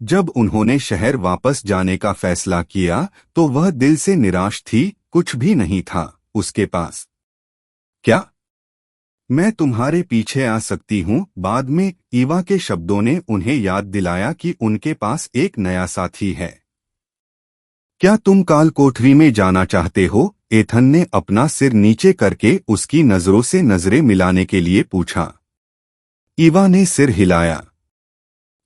जब उन्होंने शहर वापस जाने का फैसला किया तो वह दिल से निराश थी। कुछ भी नहीं था उसके पास। क्या मैं तुम्हारे पीछे आ सकती हूँ। बाद में ईवा के शब्दों ने उन्हें याद दिलाया कि उनके पास एक नया साथी है। क्या तुम काल कोठरी में जाना चाहते हो? एथन ने अपना सिर नीचे करके उसकी नजरों से नजरें मिलाने के लिए पूछा। ईवा ने सिर हिलाया।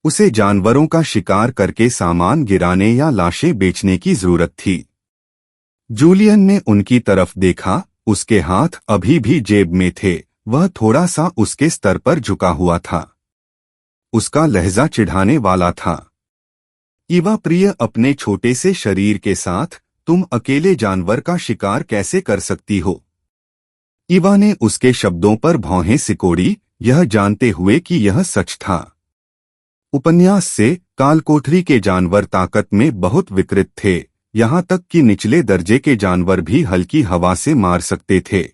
उसे जानवरों का शिकार करके सामान गिराने या लाशें बेचने की जरूरत थी। जूलियन ने उनकी तरफ देखा। उसके हाथ अभी भी जेब में थे। वह थोड़ा सा उसके स्तर पर झुका हुआ था। उसका लहजा चिढ़ाने वाला था। ईवा प्रिय, अपने छोटे से शरीर के साथ तुम अकेले जानवर का शिकार कैसे कर सकती हो? ईवा ने उसके शब्दों पर भौहें सिकोड़ी, यह जानते हुए कि यह सच था। उपन्यास से कालकोठरी के जानवर ताकत में बहुत विकृत थे, यहाँ तक कि निचले दर्जे के जानवर भी हल्की हवा से मार सकते थे।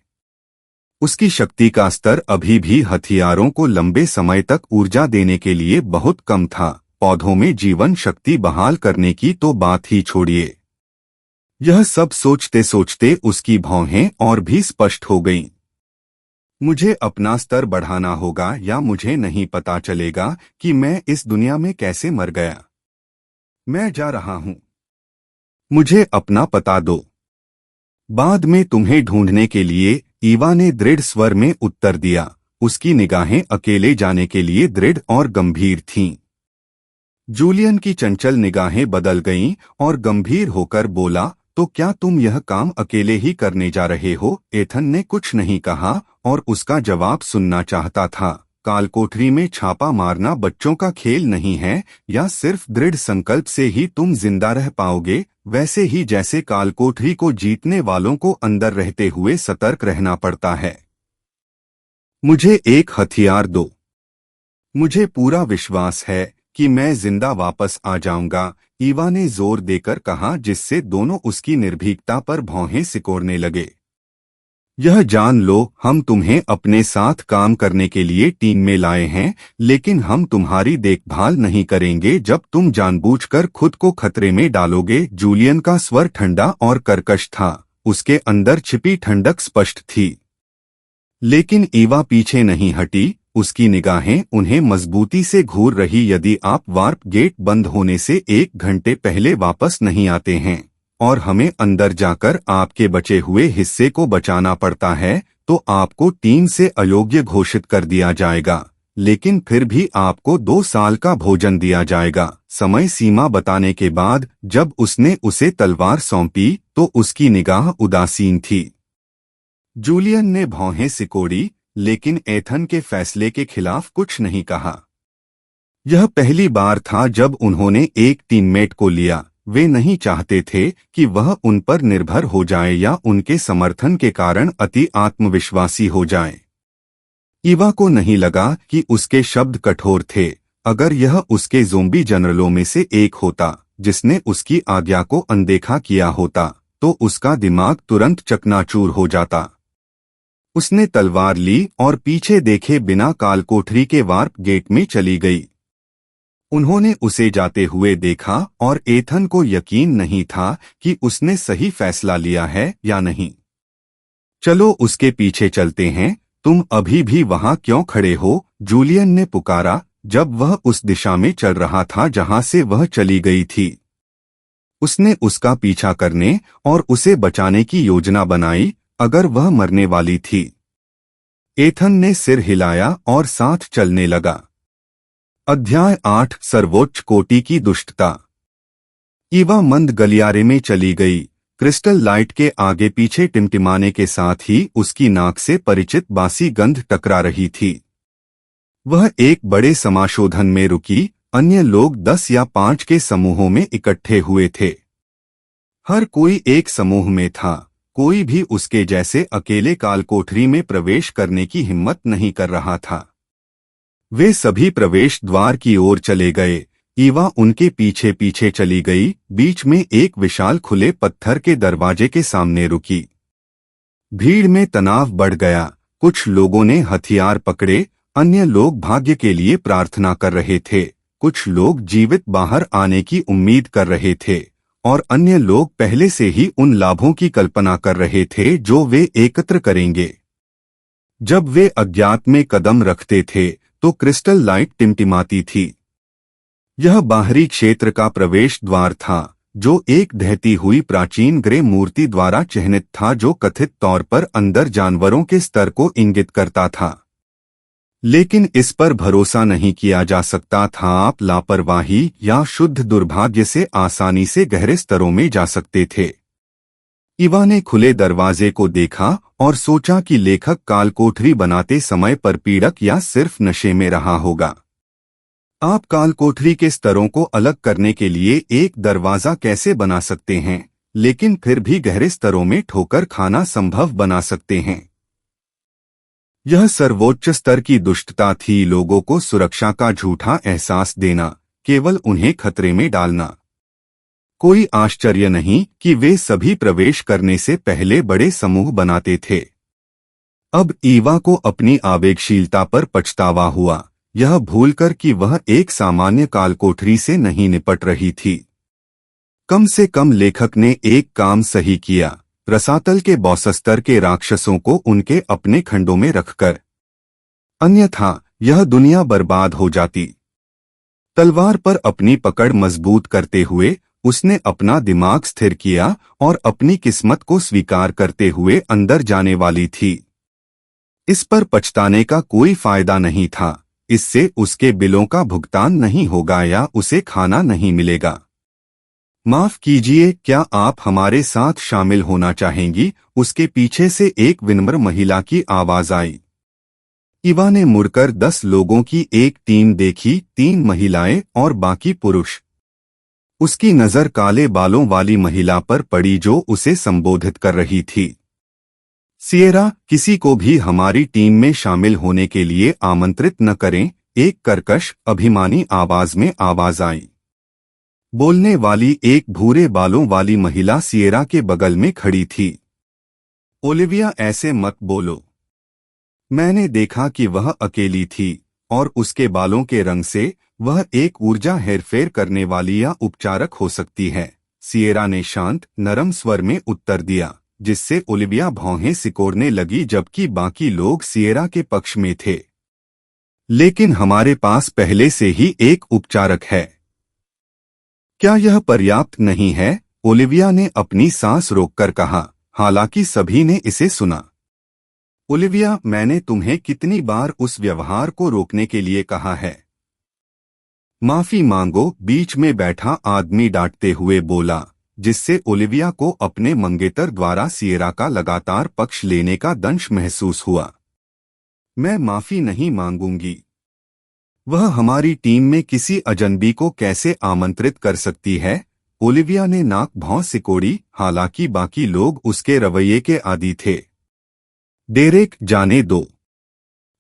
उसकी शक्ति का स्तर अभी भी हथियारों को लंबे समय तक ऊर्जा देने के लिए बहुत कम था। पौधों में जीवन शक्ति बहाल करने की तो बात ही छोड़िए। यह सब सोचते सोचते उसकी भौहें और भी स्पष्ट हो गईं। मुझे अपना स्तर बढ़ाना होगा या मुझे नहीं पता चलेगा कि मैं इस दुनिया में कैसे मर गया। मैं जा रहा हूं। मुझे अपना पता दो। बाद में तुम्हें ढूंढने के लिए, ईवा ने दृढ़ स्वर में उत्तर दिया। उसकी निगाहें अकेले जाने के लिए दृढ़ और गंभीर थीं। जूलियन की चंचल निगाहें बदल गईं और गंभीर होकर बोला, तो क्या तुम यह काम अकेले ही करने जा रहे हो? एथन ने कुछ नहीं कहा और उसका जवाब सुनना चाहता था। कालकोठरी में छापा मारना बच्चों का खेल नहीं है, या सिर्फ दृढ़ संकल्प से ही तुम जिंदा रह पाओगे, वैसे ही जैसे कालकोठरी को जीतने वालों को अंदर रहते हुए सतर्क रहना पड़ता है। मुझे एक हथियार दो। मुझे पूरा विश्वास है कि मैं जिंदा वापस आ जाऊंगा, ईवा ने जोर देकर कहा, जिससे दोनों उसकी निर्भीकता पर भौहें सिकोड़ने लगे। यह जान लो, हम तुम्हें अपने साथ काम करने के लिए टीम में लाए हैं, लेकिन हम तुम्हारी देखभाल नहीं करेंगे जब तुम जानबूझकर खुद को खतरे में डालोगे। जूलियन का स्वर ठंडा और कर्कश था। उसके अंदर छिपी ठंडक स्पष्ट थी। लेकिन ईवा पीछे नहीं हटी। उसकी निगाहें उन्हें मजबूती से घूर रही। यदि आप वार्प गेट बंद होने से 1 घंटे पहले वापस नहीं आते हैं और हमें अंदर जाकर आपके बचे हुए हिस्से को बचाना पड़ता है, तो आपको टीम से अयोग्य घोषित कर दिया जाएगा, लेकिन फिर भी आपको 2 साल का भोजन दिया जाएगा। समय सीमा बताने के बाद जब उसने उसे तलवार सौंपी तो उसकी निगाह उदासीन थी। जूलियन ने भौहें सिकोड़ी, लेकिन एथन के फैसले के खिलाफ कुछ नहीं कहा। यह पहली बार था जब उन्होंने एक टीममेट को लिया। वे नहीं चाहते थे कि वह उन पर निर्भर हो जाए या उनके समर्थन के कारण अति आत्मविश्वासी हो जाए। ईवा को नहीं लगा कि उसके शब्द कठोर थे। अगर यह उसके ज़ोंबी जनरलों में से एक होता जिसने उसकी आज्ञा को अनदेखा किया होता, तो उसका दिमाग तुरंत चकनाचूर हो जाता। उसने तलवार ली और पीछे देखे बिना कालकोठरी के वार्प गेट में चली गई। उन्होंने उसे जाते हुए देखा और एथन को यकीन नहीं था कि उसने सही फैसला लिया है या नहीं। चलो उसके पीछे चलते हैं। तुम अभी भी वहां क्यों खड़े हो? जूलियन ने पुकारा जब वह उस दिशा में चल रहा था जहां से वह चली गई थी। उसने उसका पीछा करने और उसे बचाने की योजना बनाई अगर वह मरने वाली थी। एथन ने सिर हिलाया और साथ चलने लगा। अध्याय 8 सर्वोच्च कोटि की दुष्टता। ईवा मंद गलियारे में चली गई। क्रिस्टल लाइट के आगे पीछे टिमटिमाने के साथ ही उसकी नाक से परिचित बासी गंध टकरा रही थी। वह एक बड़े समाशोधन में रुकी। अन्य लोग 10 या 5 के समूहों में इकट्ठे हुए थे। हर कोई एक समूह में था। कोई भी उसके जैसे अकेले कालकोठरी में प्रवेश करने की हिम्मत नहीं कर रहा था। वे सभी प्रवेश द्वार की ओर चले गए। ईवा उनके पीछे पीछे चली गई। बीच में एक विशाल खुले पत्थर के दरवाजे के सामने रुकी। भीड़ में तनाव बढ़ गया। कुछ लोगों ने हथियार पकड़े, अन्य लोग भाग्य के लिए प्रार्थना कर रहे थे। कुछ लोग जीवित बाहर आने की उम्मीद कर रहे थे और अन्य लोग पहले से ही उन लाभों की कल्पना कर रहे थे जो वे एकत्र करेंगे। जब वे अज्ञात में कदम रखते थे तो क्रिस्टल लाइट टिमटिमाती थी। यह बाहरी क्षेत्र का प्रवेश द्वार था, जो एक ढहती हुई प्राचीन ग्रे मूर्ति द्वारा चिह्नित था, जो कथित तौर पर अंदर जानवरों के स्तर को इंगित करता था। लेकिन इस पर भरोसा नहीं किया जा सकता था। आप लापरवाही या शुद्ध दुर्भाग्य से आसानी से गहरे स्तरों में जा सकते थे। इवा ने खुले दरवाजे को देखा और सोचा कि लेखक कालकोठरी बनाते समय परपीड़क या सिर्फ नशे में रहा होगा। आप कालकोठरी के स्तरों को अलग करने के लिए एक दरवाजा कैसे बना सकते हैं, लेकिन फिर भी गहरे स्तरों में ठोकर खाना संभव बना सकते हैं। यह सर्वोच्च स्तर की दुष्टता थी, लोगों को सुरक्षा का झूठा एहसास देना, केवल उन्हें खतरे में डालना। कोई आश्चर्य नहीं कि वे सभी प्रवेश करने से पहले बड़े समूह बनाते थे। अब ईवा को अपनी आवेगशीलता पर पछतावा हुआ, यह भूलकर कि वह एक सामान्य कालकोठरी से नहीं निपट रही थी। कम से कम लेखक ने एक काम सही किया, रसातल के बौसस्तर के राक्षसों को उनके अपने खंडों में रखकर। अन्यथा यह दुनिया बर्बाद हो जाती। तलवार पर अपनी पकड़ मजबूत करते हुए उसने अपना दिमाग स्थिर किया और अपनी किस्मत को स्वीकार करते हुए अंदर जाने वाली थी। इस पर पछताने का कोई फायदा नहीं था, इससे उसके बिलों का भुगतान नहीं होगा या उसे खाना नहीं मिलेगा। माफ कीजिए, क्या आप हमारे साथ शामिल होना चाहेंगी? उसके पीछे से एक विनम्र महिला की आवाज आई। इवा ने मुड़कर 10 लोगों की एक टीम देखी, 3 महिलाएं और बाकी पुरुष। उसकी नजर काले बालों वाली महिला पर पड़ी जो उसे संबोधित कर रही थी। सिएरा, किसी को भी हमारी टीम में शामिल होने के लिए आमंत्रित न करें, एक कर्कश अभिमानी आवाज में आवाज आई। बोलने वाली एक भूरे बालों वाली महिला सिएरा के बगल में खड़ी थी। ओलिविया, ऐसे मत बोलो। मैंने देखा कि वह अकेली थी और उसके बालों के रंग से वह एक ऊर्जा हेरफेर करने वाली या उपचारक हो सकती है। सिएरा ने शांत नरम स्वर में उत्तर दिया, जिससे ओलिविया भौहें सिकोड़ने लगी, जबकि बाकी लोग सिएरा के पक्ष में थे। लेकिन हमारे पास पहले से ही एक उपचारक है। क्या यह पर्याप्त नहीं है? ओलिविया ने अपनी सांस रोककर कहा, हालांकि सभी ने इसे सुना। ओलिविया, मैंने तुम्हें कितनी बार उस व्यवहार को रोकने के लिए कहा है? माफी मांगो, बीच में बैठा आदमी डांटते हुए बोला, जिससे ओलिविया को अपने मंगेतर द्वारा सिएरा का लगातार पक्ष लेने का दंश महसूस हुआ। मैं माफी नहीं मांगूंगी। वह हमारी टीम में किसी अजनबी को कैसे आमंत्रित कर सकती है? ओलिविया ने नाक भौं सिकोड़ी, हालांकि बाकी लोग उसके रवैये के आदी थे। डेरेक, जाने दो।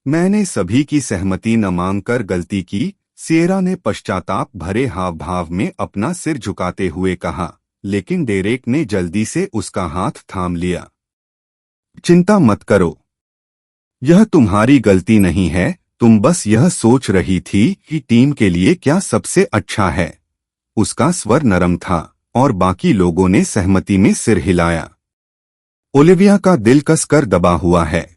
मैंने सभी की सहमति न मांगकर गलती की, सिएरा ने पश्चाताप भरे हाव भाव में अपना सिर झुकाते हुए कहा, लेकिन डेरेक ने जल्दी से उसका हाथ थाम लिया। चिंता मत करो, यह तुम्हारी गलती नहीं है, तुम बस यह सोच रही थी कि टीम के लिए क्या सबसे अच्छा है। उसका स्वर नरम था और बाकी लोगों ने सहमति में सिर हिलाया। ओलिविया का दिल कसकर दबा हुआ है।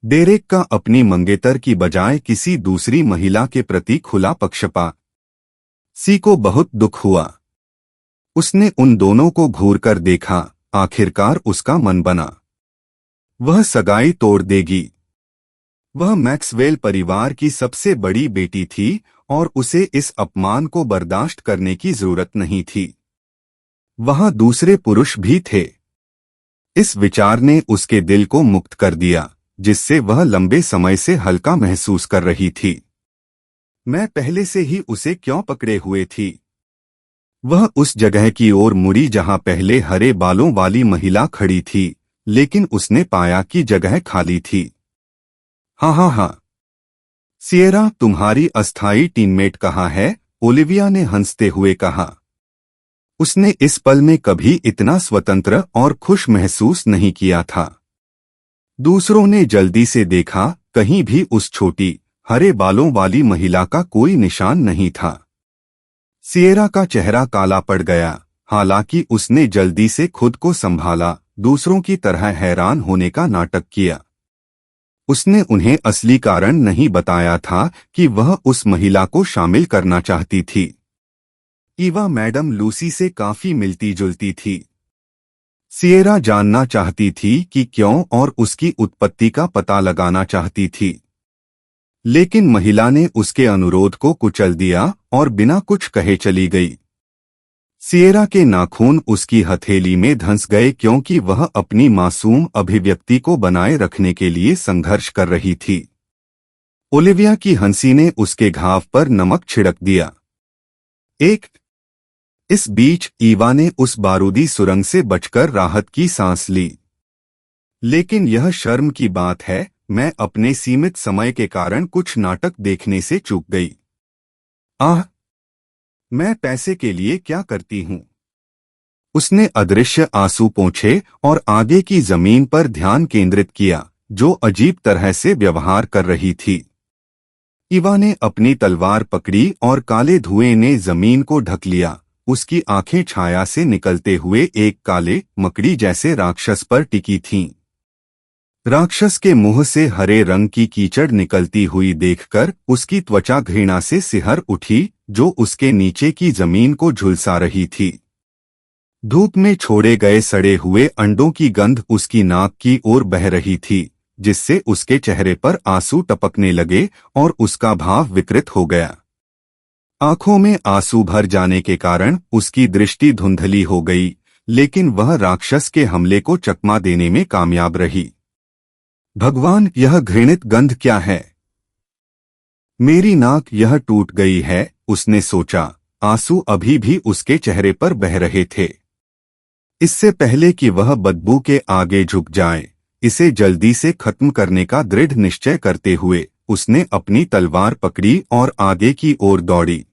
डेरेक का अपनी मंगेतर की बजाय किसी दूसरी महिला के प्रति खुला पक्षपात सी को बहुत दुख हुआ। उसने उन दोनों को घूरकर देखा, आखिरकार उसका मन बना। वह सगाई तोड़ देगी। वह मैक्सवेल परिवार की सबसे बड़ी बेटी थी और उसे इस अपमान को बर्दाश्त करने की जरूरत नहीं थी। वहां दूसरे पुरुष भी थे। इस विचार ने उसके दिल को मुक्त कर दिया, जिससे वह लंबे समय से हल्का महसूस कर रही थी। मैं पहले से ही उसे क्यों पकड़े हुए थी? वह उस जगह की ओर मुड़ी जहां पहले हरे बालों वाली महिला खड़ी थी, लेकिन उसने पाया कि जगह खाली थी। हाँ, सिएरा, तुम्हारी अस्थायी टीममेट कहाँ है? ओलिविया ने हंसते हुए कहा। उसने इस पल में कभी इतना स्वतंत्र और खुश महसूस नहीं किया था। दूसरों ने जल्दी से देखा, कहीं भी उस छोटी हरे बालों वाली महिला का कोई निशान नहीं था। सिएरा का चेहरा काला पड़ गया, हालांकि उसने जल्दी से खुद को संभाला, दूसरों की तरह हैरान होने का नाटक किया। उसने उन्हें असली कारण नहीं बताया था कि वह उस महिला को शामिल करना चाहती थी। ईवा मैडम लूसी से काफी मिलती जुलती थी। सिएरा जानना चाहती थी कि क्यों और उसकी उत्पत्ति का पता लगाना चाहती थी, लेकिन महिला ने उसके अनुरोध को कुचल दिया और बिना कुछ कहे चली गई। सिएरा के नाखून उसकी हथेली में धंस गए क्योंकि वह अपनी मासूम अभिव्यक्ति को बनाए रखने के लिए संघर्ष कर रही थी। ओलिविया की हंसी ने उसके घाव पर नमक छिड़क दिया। इस बीच ईवा ने उस बारूदी सुरंग से बचकर राहत की सांस ली। लेकिन यह शर्म की बात है, मैं अपने सीमित समय के कारण कुछ नाटक देखने से चूक गई। मैं पैसे के लिए क्या करती हूँ। उसने अदृश्य आंसू पोंछे और आगे की जमीन पर ध्यान केंद्रित किया, जो अजीब तरह से व्यवहार कर रही थी। ईवा ने अपनी तलवार पकड़ी और काले धुएं ने जमीन को ढक लिया। उसकी आंखें छाया से निकलते हुए एक काले मकड़ी जैसे राक्षस पर टिकी थीं। राक्षस के मुंह से हरे रंग की कीचड़ निकलती हुई देखकर उसकी त्वचा घृणा से सिहर उठी, जो उसके नीचे की जमीन को झुलसा रही थी। धूप में छोड़े गए सड़े हुए अंडों की गंध उसकी नाक की ओर बह रही थी, जिससे उसके चेहरे पर आंसू टपकने लगे और उसका भाव विकृत हो गया। आंखों में आंसू भर जाने के कारण उसकी दृष्टि धुंधली हो गई, लेकिन वह राक्षस के हमले को चकमा देने में कामयाब रही। भगवान, यह घृणित गंध क्या है? मेरी नाक यह टूट गई है, उसने सोचा। आंसू अभी भी उसके चेहरे पर बह रहे थे। इससे पहले कि वह बदबू के आगे झुक जाए, इसे जल्दी से खत्म करने का दृढ़ निश्चय करते हुए उसने अपनी तलवार पकड़ी और आगे की ओर दौड़ी।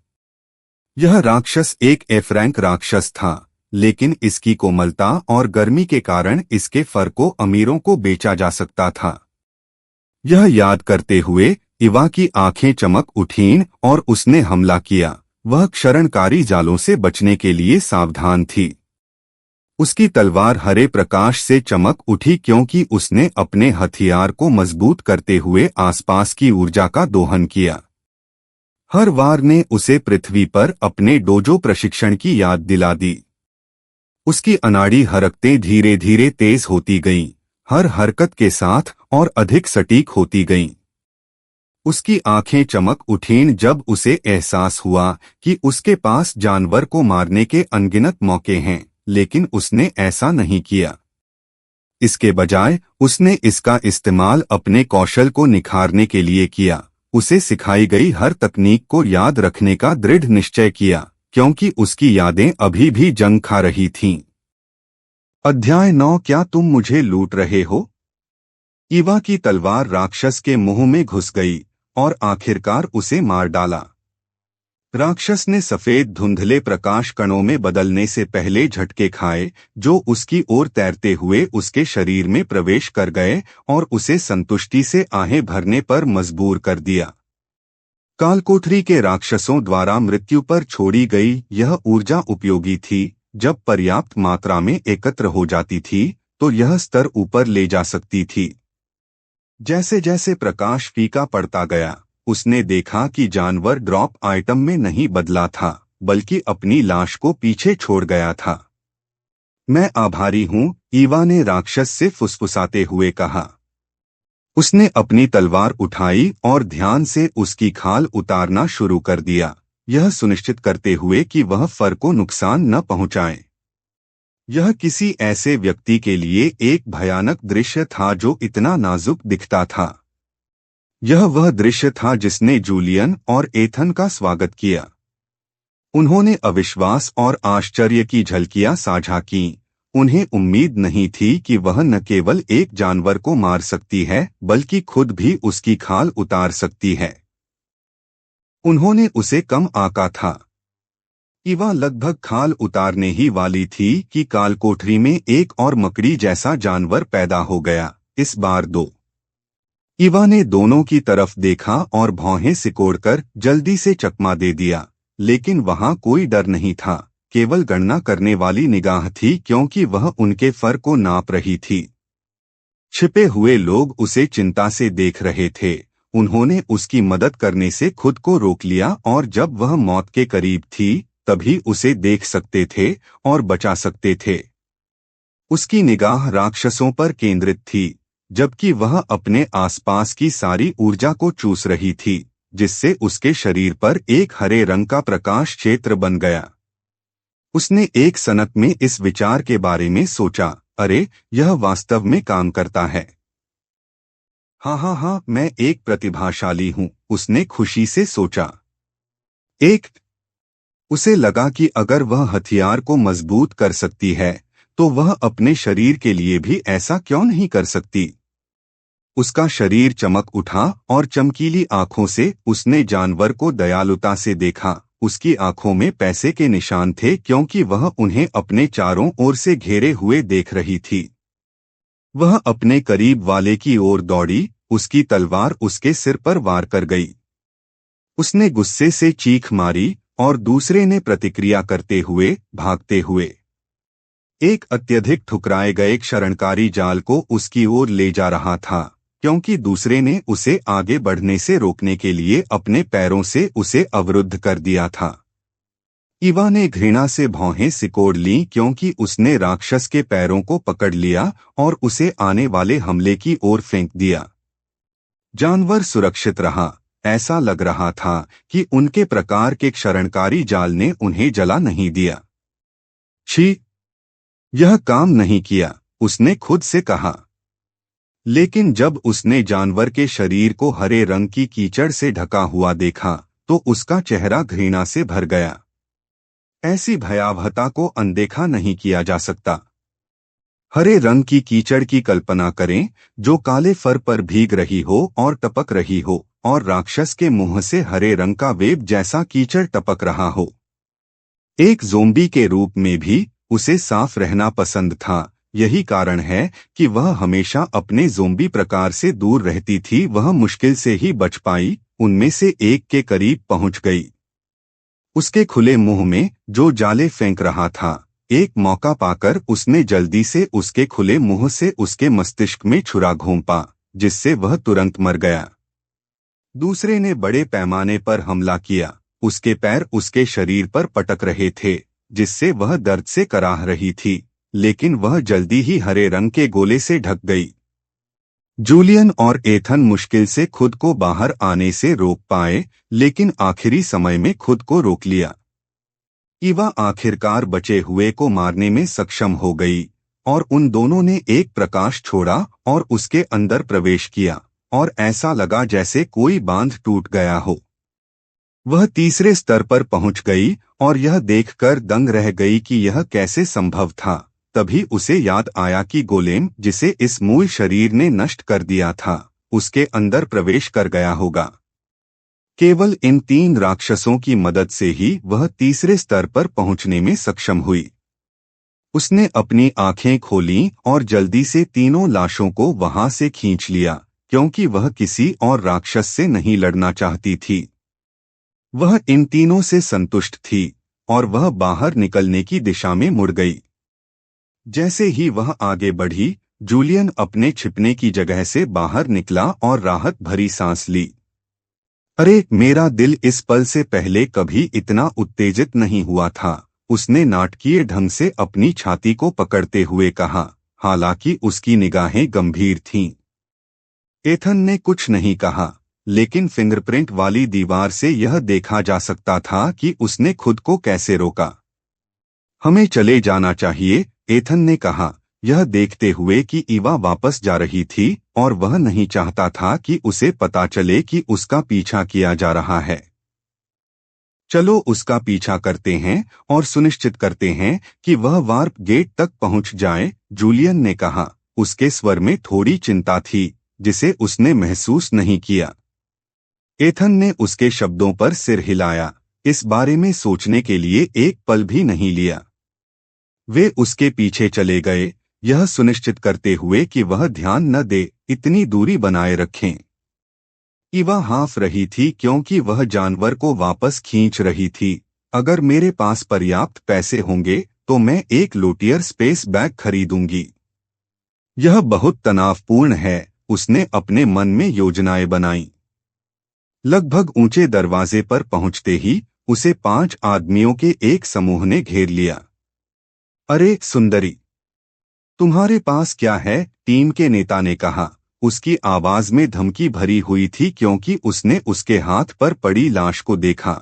यह राक्षस एक एफ्रैंक राक्षस था, लेकिन इसकी कोमलता और गर्मी के कारण इसके फर को अमीरों को बेचा जा सकता था। यह याद करते हुए ईवा की आंखें चमक उठीं और उसने हमला किया। वह क्षरणकारी जालों से बचने के लिए सावधान थी। उसकी तलवार हरे प्रकाश से चमक उठी क्योंकि उसने अपने हथियार को मजबूत करते हुए आसपास की ऊर्जा का दोहन किया। हर वार ने उसे पृथ्वी पर अपने डोजो प्रशिक्षण की याद दिला दी। उसकी अनाड़ी हरकतें धीरे धीरे तेज होती गईं, हर हरकत के साथ और अधिक सटीक होती गईं। उसकी आंखें चमक उठीं जब उसे एहसास हुआ कि उसके पास जानवर को मारने के अनगिनत मौके हैं, लेकिन उसने ऐसा नहीं किया। इसके बजाय उसने इसका इस्तेमाल अपने कौशल को निखारने के लिए किया। उसे सिखाई गई हर तकनीक को याद रखने का दृढ़ निश्चय किया, क्योंकि उसकी यादें अभी भी जंग खा रही थीं। अध्याय 9। क्या तुम मुझे लूट रहे हो? ईवा की तलवार राक्षस के मुंह में घुस गई और आखिरकार उसे मार डाला। राक्षस ने सफेद धुंधले प्रकाश कणों में बदलने से पहले झटके खाए, जो उसकी ओर तैरते हुए उसके शरीर में प्रवेश कर गए और उसे संतुष्टि से आहें भरने पर मजबूर कर दिया। कालकोठरी के राक्षसों द्वारा मृत्यु पर छोड़ी गई यह ऊर्जा उपयोगी थी। जब पर्याप्त मात्रा में एकत्र हो जाती थी तो यह स्तर ऊपर ले जा सकती थी। जैसे जैसे प्रकाश फीका पड़ता गया, उसने देखा कि जानवर ड्रॉप आइटम में नहीं बदला था, बल्कि अपनी लाश को पीछे छोड़ गया था। मैं आभारी हूँ, ईवा ने राक्षस से फुसफुसाते हुए कहा। उसने अपनी तलवार उठाई और ध्यान से उसकी खाल उतारना शुरू कर दिया, यह सुनिश्चित करते हुए कि वह फर को नुकसान न पहुंचाए। यह किसी ऐसे व्यक्ति के लिए एक भयानक दृश्य था जो इतना नाजुक दिखता था। यह वह दृश्य था जिसने जूलियन और एथन का स्वागत किया। उन्होंने अविश्वास और आश्चर्य की झलकियां साझा कीं। उन्हें उम्मीद नहीं थी कि वह न केवल एक जानवर को मार सकती है, बल्कि खुद भी उसकी खाल उतार सकती है। उन्होंने उसे कम आंका था। ईवा लगभग खाल उतारने ही वाली थी कि कालकोठरी में एक और मकड़ी जैसा जानवर पैदा हो गया, इस बार 2। ईवा ने दोनों की तरफ देखा और भौहें सिकोड़कर जल्दी से चकमा दे दिया, लेकिन वहां कोई डर नहीं था, केवल गणना करने वाली निगाह थी, क्योंकि वह उनके फर को नाप रही थी। छिपे हुए लोग उसे चिंता से देख रहे थे। उन्होंने उसकी मदद करने से खुद को रोक लिया और जब वह मौत के करीब थी तभी उसे देख सकते थे और बचा सकते थे। उसकी निगाह राक्षसों पर केंद्रित थी, जबकि वह अपने आसपास की सारी ऊर्जा को चूस रही थी, जिससे उसके शरीर पर एक हरे रंग का प्रकाश क्षेत्र बन गया। उसने एक सनक में इस विचार के बारे में सोचा, अरे, यह वास्तव में काम करता है। हाँ हाँ हाँ, मैं एक प्रतिभाशाली हूँ, उसने खुशी से सोचा। एक उसे लगा कि अगर वह हथियार को मजबूत कर सकती है, तो वह अपने शरीर के लिए भी ऐसा क्यों नहीं कर सकती। उसका शरीर चमक उठा और चमकीली आंखों से उसने जानवर को दयालुता से देखा। उसकी आंखों में पैसे के निशान थे क्योंकि वह उन्हें अपने चारों ओर से घेरे हुए देख रही थी। वह अपने करीब वाले की ओर दौड़ी, उसकी तलवार उसके सिर पर वार कर गई। उसने गुस्से से चीख मारी और दूसरे ने प्रतिक्रिया करते हुए भागते हुए एक अत्यधिक ठुकराए गए क्षरणकारी जाल को उसकी ओर ले जा रहा था, क्योंकि दूसरे ने उसे आगे बढ़ने से रोकने के लिए अपने पैरों से उसे अवरुद्ध कर दिया था। ईवा ने घृणा से भौहें सिकोड़ लीं क्योंकि उसने राक्षस के पैरों को पकड़ लिया और उसे आने वाले हमले की ओर फेंक दिया। जानवर सुरक्षित रहा। ऐसा लग रहा था कि उनके प्रकार के क्षरणकारी जाल ने उन्हें जला नहीं दिया। छी, यह काम नहीं किया, उसने खुद से कहा। लेकिन जब उसने जानवर के शरीर को हरे रंग की कीचड़ से ढका हुआ देखा तो उसका चेहरा घृणा से भर गया। ऐसी भयावहता को अनदेखा नहीं किया जा सकता। हरे रंग की कीचड़ की कल्पना करें, जो काले फर पर भीग रही हो और टपक रही हो, और राक्षस के मुंह से हरे रंग का वेब जैसा कीचड़ टपक रहा हो। एक ज़ोंबी के रूप में भी उसे साफ रहना पसंद था। यही कारण है कि वह हमेशा अपने ज़ोंबी प्रकार से दूर रहती थी। वह मुश्किल से ही बच पाई, उनमें से एक के करीब पहुंच गई। उसके खुले मुंह में जो जाले फेंक रहा था, एक मौका पाकर उसने जल्दी से उसके खुले मुंह से उसके मस्तिष्क में छुरा घोंपा, जिससे वह तुरंत मर गया। दूसरे ने बड़े पैमाने पर हमला किया। उसके पैर उसके शरीर पर पटक रहे थे, जिससे वह दर्द से कराह रही थी, लेकिन वह जल्दी ही हरे रंग के गोले से ढक गई। जूलियन और एथन मुश्किल से खुद को बाहर आने से रोक पाए, लेकिन आखिरी समय में खुद को रोक लिया। ईवा आखिरकार बचे हुए को मारने में सक्षम हो गई और उन दोनों ने एक प्रकाश छोड़ा और उसके अंदर प्रवेश किया, और ऐसा लगा जैसे कोई बांध टूट गया हो। वह तीसरे स्तर पर पहुंच गई और यह देखकर दंग रह गई कि यह कैसे संभव था। तभी उसे याद आया कि गोलेम, जिसे इस मूल शरीर ने नष्ट कर दिया था, उसके अंदर प्रवेश कर गया होगा। केवल इन 3 राक्षसों की मदद से ही वह तीसरे स्तर पर पहुंचने में सक्षम हुई। उसने अपनी आंखें खोलीं और जल्दी से तीनों लाशों को वहां से खींच लिया, क्योंकि वह किसी और राक्षस से नहीं लड़ना चाहती थी। वह इन तीनों से संतुष्ट थी और वह बाहर निकलने की दिशा में मुड़ गई। जैसे ही वह आगे बढ़ी, जूलियन अपने छिपने की जगह से बाहर निकला और राहत भरी सांस ली। अरे, मेरा दिल इस पल से पहले कभी इतना उत्तेजित नहीं हुआ था, उसने नाटकीय ढंग से अपनी छाती को पकड़ते हुए कहा, हालांकि उसकी निगाहें गंभीर थीं। एथन ने कुछ नहीं कहा, लेकिन फिंगरप्रिंट वाली दीवार से यह देखा जा सकता था कि उसने खुद को कैसे रोका। हमें चले जाना चाहिए, एथन ने कहा, यह देखते हुए कि ईवा वापस जा रही थी और वह नहीं चाहता था कि उसे पता चले कि उसका पीछा किया जा रहा है। चलो उसका पीछा करते हैं और सुनिश्चित करते हैं कि वह वार्प गेट तक पहुंच जाए, जूलियन ने कहा। उसके स्वर में थोड़ी चिंता थी, जिसे उसने महसूस नहीं किया। एथन ने उसके शब्दों पर सिर हिलाया, इस बारे में सोचने के लिए एक पल भी नहीं लिया। वे उसके पीछे चले गए, यह सुनिश्चित करते हुए कि वह ध्यान न दे, इतनी दूरी बनाए रखें। ईवा हाँफ रही थी क्योंकि वह जानवर को वापस खींच रही थी। अगर मेरे पास पर्याप्त पैसे होंगे तो मैं एक लोटियर स्पेस बैग खरीदूंगी। यह बहुत तनावपूर्ण है, उसने अपने मन में योजनाएं बनाई। लगभग ऊंचे दरवाजे पर पहुंचते ही उसे 5 आदमियों के एक समूह ने घेर लिया। अरे सुंदरी, तुम्हारे पास क्या है? टीम के नेता ने कहा। उसकी आवाज में धमकी भरी हुई थी क्योंकि उसने उसके हाथ पर पड़ी लाश को देखा।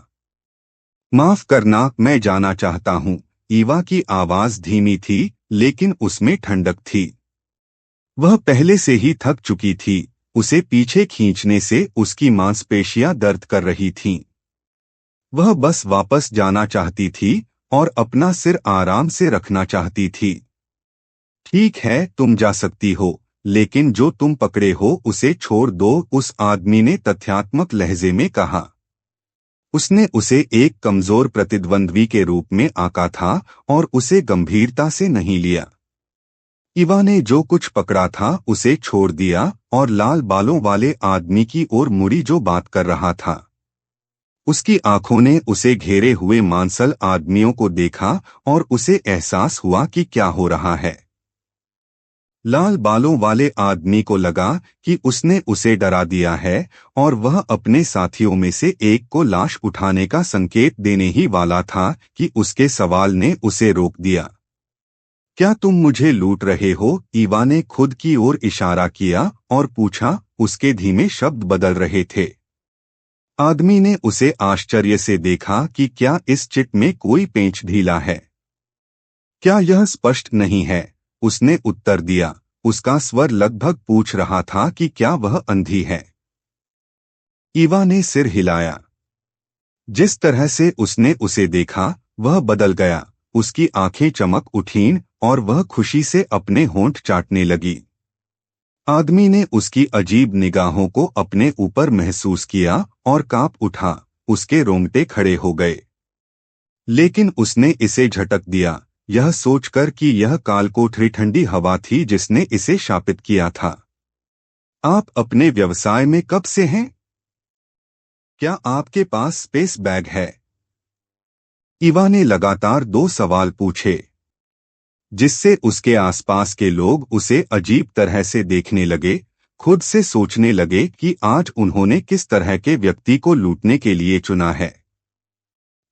माफ करना, मैं जाना चाहता हूँ। ईवा की आवाज धीमी थी लेकिन उसमें ठंडक थी। वह पहले से ही थक चुकी थी, उसे पीछे खींचने से उसकी मांसपेशियां दर्द कर रही थीं। वह बस वापस जाना चाहती थी और अपना सिर आराम से रखना चाहती थी। ठीक है, तुम जा सकती हो, लेकिन जो तुम पकड़े हो उसे छोड़ दो, उस आदमी ने तथ्यात्मक लहजे में कहा। उसने उसे एक कमजोर प्रतिद्वंद्वी के रूप में आंका था और उसे गंभीरता से नहीं लिया। ईवा ने जो कुछ पकड़ा था उसे छोड़ दिया और लाल बालों वाले आदमी की ओर मुड़ी जो बात कर रहा था। उसकी आंखों ने उसे घेरे हुए मांसल आदमियों को देखा और उसे एहसास हुआ कि क्या हो रहा है। लाल बालों वाले आदमी को लगा कि उसने उसे डरा दिया है और वह अपने साथियों में से एक को लाश उठाने का संकेत देने ही वाला था कि उसके सवाल ने उसे रोक दिया। क्या तुम मुझे लूट रहे हो? ईवा ने खुद की ओर इशारा किया और पूछा। उसके धीमे शब्द बदल रहे थे। आदमी ने उसे आश्चर्य से देखा कि क्या इस चिट में कोई पेंच ढीला है। क्या यह स्पष्ट नहीं है? उसने उत्तर दिया। उसका स्वर लगभग पूछ रहा था कि क्या वह अंधी है। ईवा ने सिर हिलाया। जिस तरह से उसने उसे देखा वह बदल गया। उसकी आंखें चमक उठीं और वह खुशी से अपने होंठ चाटने लगी। आदमी ने उसकी अजीब निगाहों को अपने ऊपर महसूस किया और कांप उठा। उसके रोंगटे खड़े हो गए। लेकिन उसने इसे झटक दिया, यह सोचकर कि यह कालकोठरी ठंडी हवा थी जिसने इसे शापित किया था। आप अपने व्यवसाय में कब से हैं? क्या आपके पास स्पेस बैग है? ईवा ने लगातार 2 सवाल पूछे, जिससे उसके आसपास के लोग उसे अजीब तरह से देखने लगे, खुद से सोचने लगे कि आज उन्होंने किस तरह के व्यक्ति को लूटने के लिए चुना है।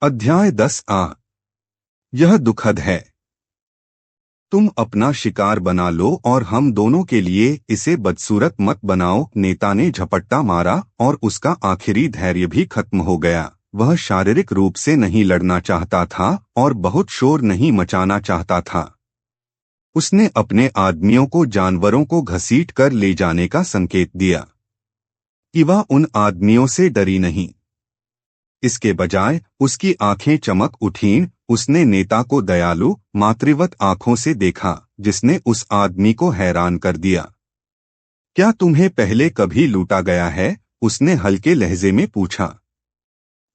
अध्याय 10 यह दुखद है। तुम अपना शिकार बना लो और हम दोनों के लिए इसे बदसूरत मत बनाओ। नेता ने झपट्टा मारा और उसका आखिरी धैर्य भी खत्म हो गया। वह शारीरिक रूप से नहीं लड़ना चाहता था और बहुत शोर नहीं मचाना चाहता था। उसने अपने आदमियों को जानवरों को घसीट कर ले जाने का संकेत दिया। ईवा उन आदमियों से डरी नहीं। इसके बजाय उसकी आंखें चमक उठीं। उसने नेता को दयालु, मातृवत आंखों से देखा, जिसने उस आदमी को हैरान कर दिया। क्या तुम्हें पहले कभी लूटा गया है? उसने हल्के लहजे में पूछा।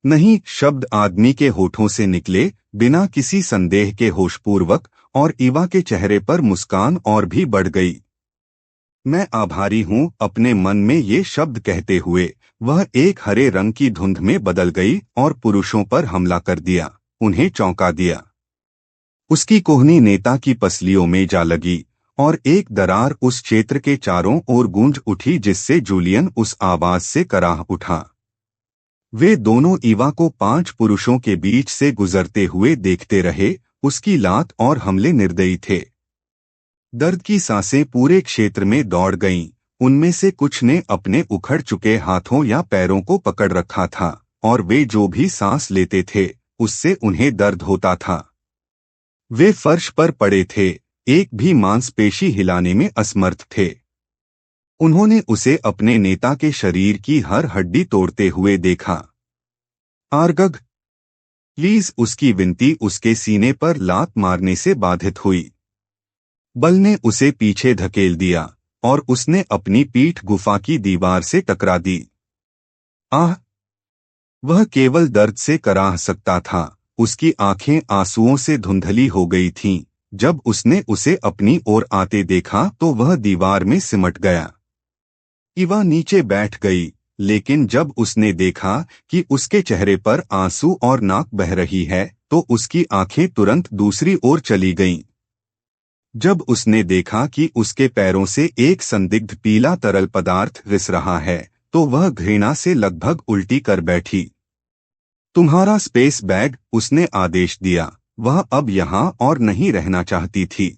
नहीं, शब्द आदमी के होठों से निकले, बिना किसी संदेह के होशपूर्वक, और ईवा के चेहरे पर मुस्कान और भी बढ़ गई। मैं आभारी हूँ। अपने मन में ये शब्द कहते हुए वह एक हरे रंग की धुंध में बदल गई और पुरुषों पर हमला कर दिया, उन्हें चौंका दिया। उसकी कोहनी नेता की पसलियों में जा लगी और एक दरार उस क्षेत्र के चारों ओर गूंज उठी जिससे जूलियन उस आवाज से कराह उठा। वे दोनों ईवा को 5 पुरुषों के बीच से गुजरते हुए देखते रहे। उसकी लात और हमले निर्दयी थे। दर्द की सांसें पूरे क्षेत्र में दौड़ गईं। उनमें से कुछ ने अपने उखड़ चुके हाथों या पैरों को पकड़ रखा था और वे जो भी सांस लेते थे उससे उन्हें दर्द होता था। वे फर्श पर पड़े थे, एक भी मांसपेशी हिलाने में असमर्थ थे। उन्होंने उसे अपने नेता के शरीर की हर हड्डी तोड़ते हुए देखा। आर्गग, प्लीज, उसकी विनती उसके सीने पर लात मारने से बाधित हुई। बल ने उसे पीछे धकेल दिया और उसने अपनी पीठ गुफा की दीवार से टकरा दी। आह! वह केवल दर्द से कराह सकता था। उसकी आंखें आंसुओं से धुंधली हो गई थीं। जब उसने उसे अपनी ओर आते देखा तो वह दीवार में सिमट गया। ईवा नीचे बैठ गई, लेकिन जब उसने देखा कि उसके चेहरे पर आंसू और नाक बह रही है तो उसकी आंखें तुरंत दूसरी ओर चली गईं। जब उसने देखा कि उसके पैरों से एक संदिग्ध पीला तरल पदार्थ रिस रहा है तो वह घृणा से लगभग उल्टी कर बैठी। तुम्हारा स्पेस बैग, उसने आदेश दिया। वह अब यहाँ और नहीं रहना चाहती थी।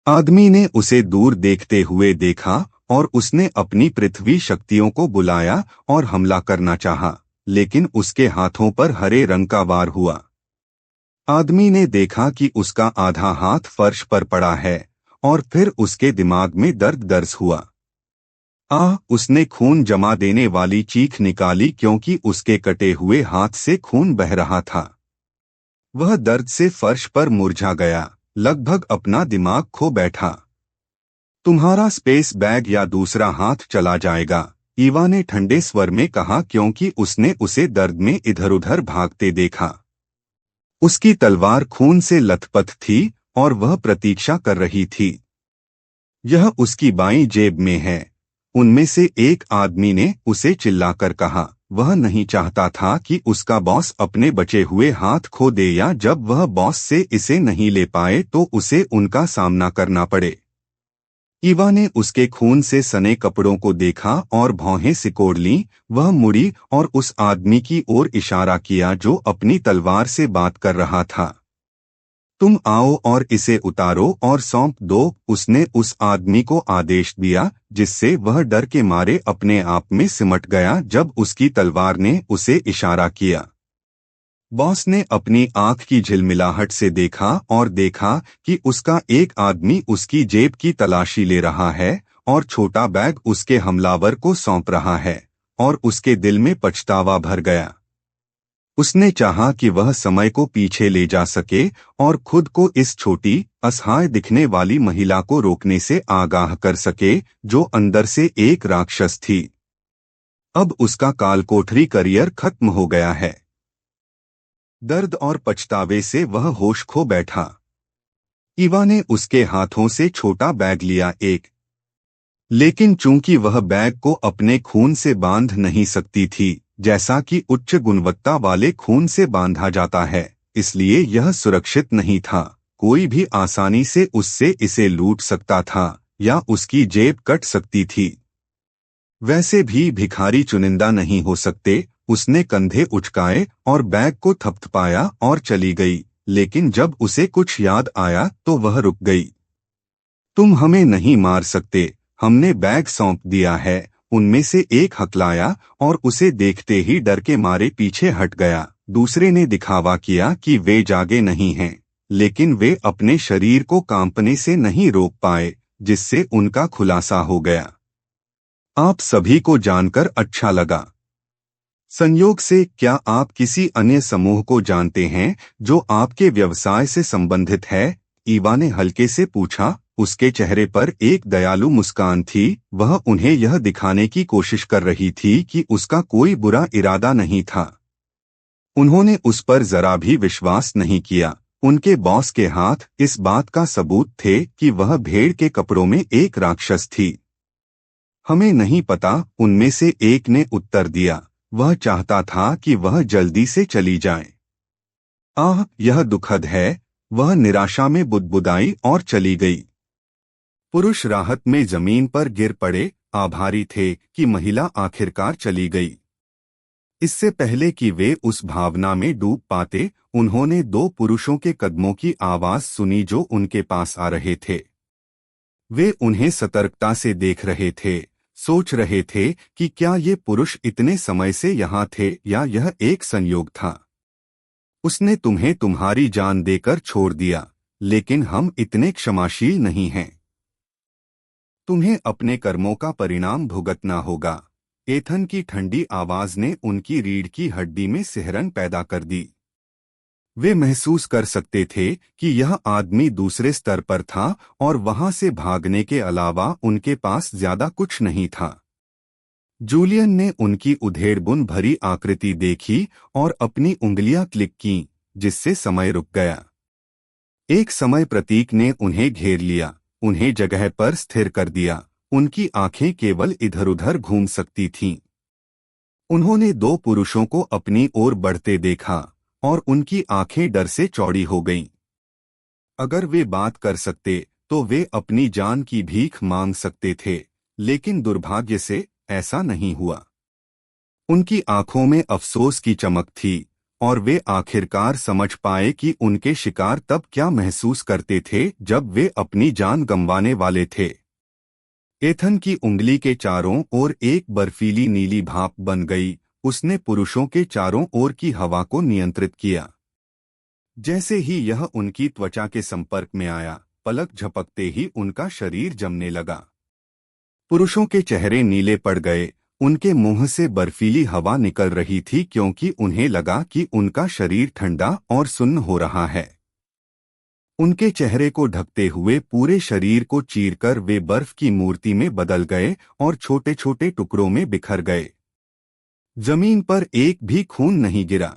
आदमी ने उसे दूर देखते हुए देखा और उसने अपनी पृथ्वी शक्तियों को बुलाया और हमला करना चाहा, लेकिन उसके हाथों पर हरे रंग का वार हुआ। आदमी ने देखा कि उसका आधा हाथ फर्श पर पड़ा है और फिर उसके दिमाग में दर्द दर्ज हुआ। उसने खून जमा देने वाली चीख निकाली क्योंकि उसके कटे हुए हाथ से खून बह रहा था। वह दर्द से फर्श पर मुरझा गया, लगभग अपना दिमाग खो बैठा। तुम्हारा स्पेस बैग या दूसरा हाथ चला जाएगा, ईवा ने ठंडे स्वर में कहा क्योंकि उसने उसे दर्द में इधर उधर भागते देखा। उसकी तलवार खून से लथपथ थी और वह प्रतीक्षा कर रही थी। यह उसकी बाईं जेब में है, उनमें से एक आदमी ने उसे चिल्लाकर कहा। वह नहीं चाहता था कि उसका बॉस अपने बचे हुए हाथ खो दे या जब वह बॉस से इसे नहीं ले पाए तो उसे उनका सामना करना पड़े। ईवा ने उसके खून से सने कपड़ों को देखा और भौहें सिकोड़ लीं। वह मुड़ी और उस आदमी की ओर इशारा किया जो अपनी तलवार से बात कर रहा था। तुम आओ और इसे उतारो और सौंप दो, उसने उस आदमी को आदेश दिया, जिससे वह डर के मारे अपने आप में सिमट गया जब उसकी तलवार ने उसे इशारा किया। बॉस ने अपनी आंख की झिलमिलाहट से देखा और देखा कि उसका एक आदमी उसकी जेब की तलाशी ले रहा है और छोटा बैग उसके हमलावर को सौंप रहा है, और उसके दिल में पछतावा भर गया। उसने चाहा कि वह समय को पीछे ले जा सके और खुद को इस छोटी, असहाय दिखने वाली महिला को रोकने से आगाह कर सके, जो अंदर से एक राक्षस थी। अब उसका कालकोठरी करियर खत्म हो गया है। दर्द और पछतावे से वह होश खो बैठा। ईवा ने उसके हाथों से छोटा बैग लिया लेकिन चूंकि वह बैग को अपने खून से बांध नहीं सकती थी, जैसा कि उच्च गुणवत्ता वाले खून से बांधा जाता है, इसलिए यह सुरक्षित नहीं था। कोई भी आसानी से उससे इसे लूट सकता था या उसकी जेब कट सकती थी। वैसे भी भिखारी चुनिंदा नहीं हो सकते। उसने कंधे उचकाए और बैग को थपथपाया और चली गई, लेकिन जब उसे कुछ याद आया तो वह रुक गई। तुम हमें नहीं मार सकते, हमने बैग सौंप दिया है, उनमें से एक हकलाया और उसे देखते ही डर के मारे पीछे हट गया। दूसरे ने दिखावा किया कि वे जागे नहीं हैं, लेकिन वे अपने शरीर को कांपने से नहीं रोक पाए, जिससे उनका खुलासा हो गया। आप सभी को जानकर अच्छा लगा। संयोग से क्या आप किसी अन्य समूह को जानते हैं जो आपके व्यवसाय से संबंधित है? ईवा ने हल्के से पूछा। उसके चेहरे पर एक दयालु मुस्कान थी। वह उन्हें यह दिखाने की कोशिश कर रही थी कि उसका कोई बुरा इरादा नहीं था। उन्होंने उस पर जरा भी विश्वास नहीं किया। उनके बॉस के हाथ इस बात का सबूत थे कि वह भेड़ के कपड़ों में एक राक्षस थी। हमें नहीं पता, उनमें से एक ने उत्तर दिया। वह चाहता था कि वह जल्दी से चली जाए। यह दुखद है, वह निराशा में बुदबुदाई और चली गई। पुरुष राहत में जमीन पर गिर पड़े, आभारी थे कि महिला आखिरकार चली गई। इससे पहले कि वे उस भावना में डूब पाते, उन्होंने दो पुरुषों के कदमों की आवाज सुनी जो उनके पास आ रहे थे। वे उन्हें सतर्कता से देख रहे थे, सोच रहे थे कि क्या ये पुरुष इतने समय से यहाँ थे या यह एक संयोग था। उसने तुम्हें तुम्हारी जान देकर छोड़ दिया, लेकिन हम इतने क्षमाशील नहीं हैं। तुम्हें अपने कर्मों का परिणाम भुगतना होगा। एथन की ठंडी आवाज ने उनकी रीढ़ की हड्डी में सिहरन पैदा कर दी। वे महसूस कर सकते थे कि यह आदमी दूसरे स्तर पर था और वहां से भागने के अलावा उनके पास ज्यादा कुछ नहीं था। जूलियन ने उनकी उधेड़बुन भरी आकृति देखी और अपनी उंगलियां क्लिक कीं, जिससे समय रुक गया। एक समय प्रतीक ने उन्हें घेर लिया, उन्हें जगह पर स्थिर कर दिया। उनकी आंखें केवल इधर-उधर घूम सकती थीं। उन्होंने दो पुरुषों को अपनी ओर बढ़ते देखा और उनकी आंखें डर से चौड़ी हो गईं। अगर वे बात कर सकते तो वे अपनी जान की भीख मांग सकते थे, लेकिन दुर्भाग्य से ऐसा नहीं हुआ। उनकी आंखों में अफसोस की चमक थी और वे आखिरकार समझ पाए कि उनके शिकार तब क्या महसूस करते थे जब वे अपनी जान गंवाने वाले थे। एथन की उंगली के चारों ओर एक बर्फीली नीली भाप बन गई। उसने पुरुषों के चारों ओर की हवा को नियंत्रित किया। जैसे ही यह उनकी त्वचा के संपर्क में आया, पलक झपकते ही उनका शरीर जमने लगा। पुरुषों के चेहरे नीले पड़ गए। उनके मुंह से बर्फीली हवा निकल रही थी क्योंकि उन्हें लगा कि उनका शरीर ठंडा और सुन्न हो रहा है। उनके चेहरे को ढकते हुए पूरे शरीर को चीरकर वे बर्फ की मूर्ति में बदल गए और छोटे छोटे टुकड़ों में बिखर गए। जमीन पर एक भी खून नहीं गिरा।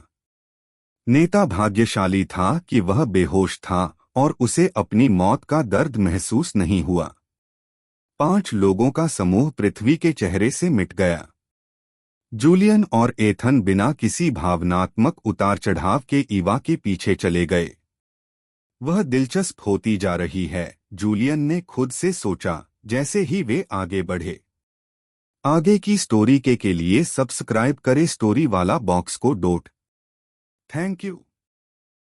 नेता भाग्यशाली था कि वह बेहोश था और उसे अपनी मौत का दर्द महसूस नहीं हुआ। 5 लोगों का समूह पृथ्वी के चेहरे से मिट गया। जूलियन और एथन बिना किसी भावनात्मक उतार चढ़ाव के ईवा के पीछे चले गए। वह दिलचस्प होती जा रही है, जूलियन ने खुद से सोचा जैसे ही वे आगे बढ़े। आगे की स्टोरी के लिए सब्सक्राइब करें स्टोरी वाला बॉक्स को डोट। Thank you.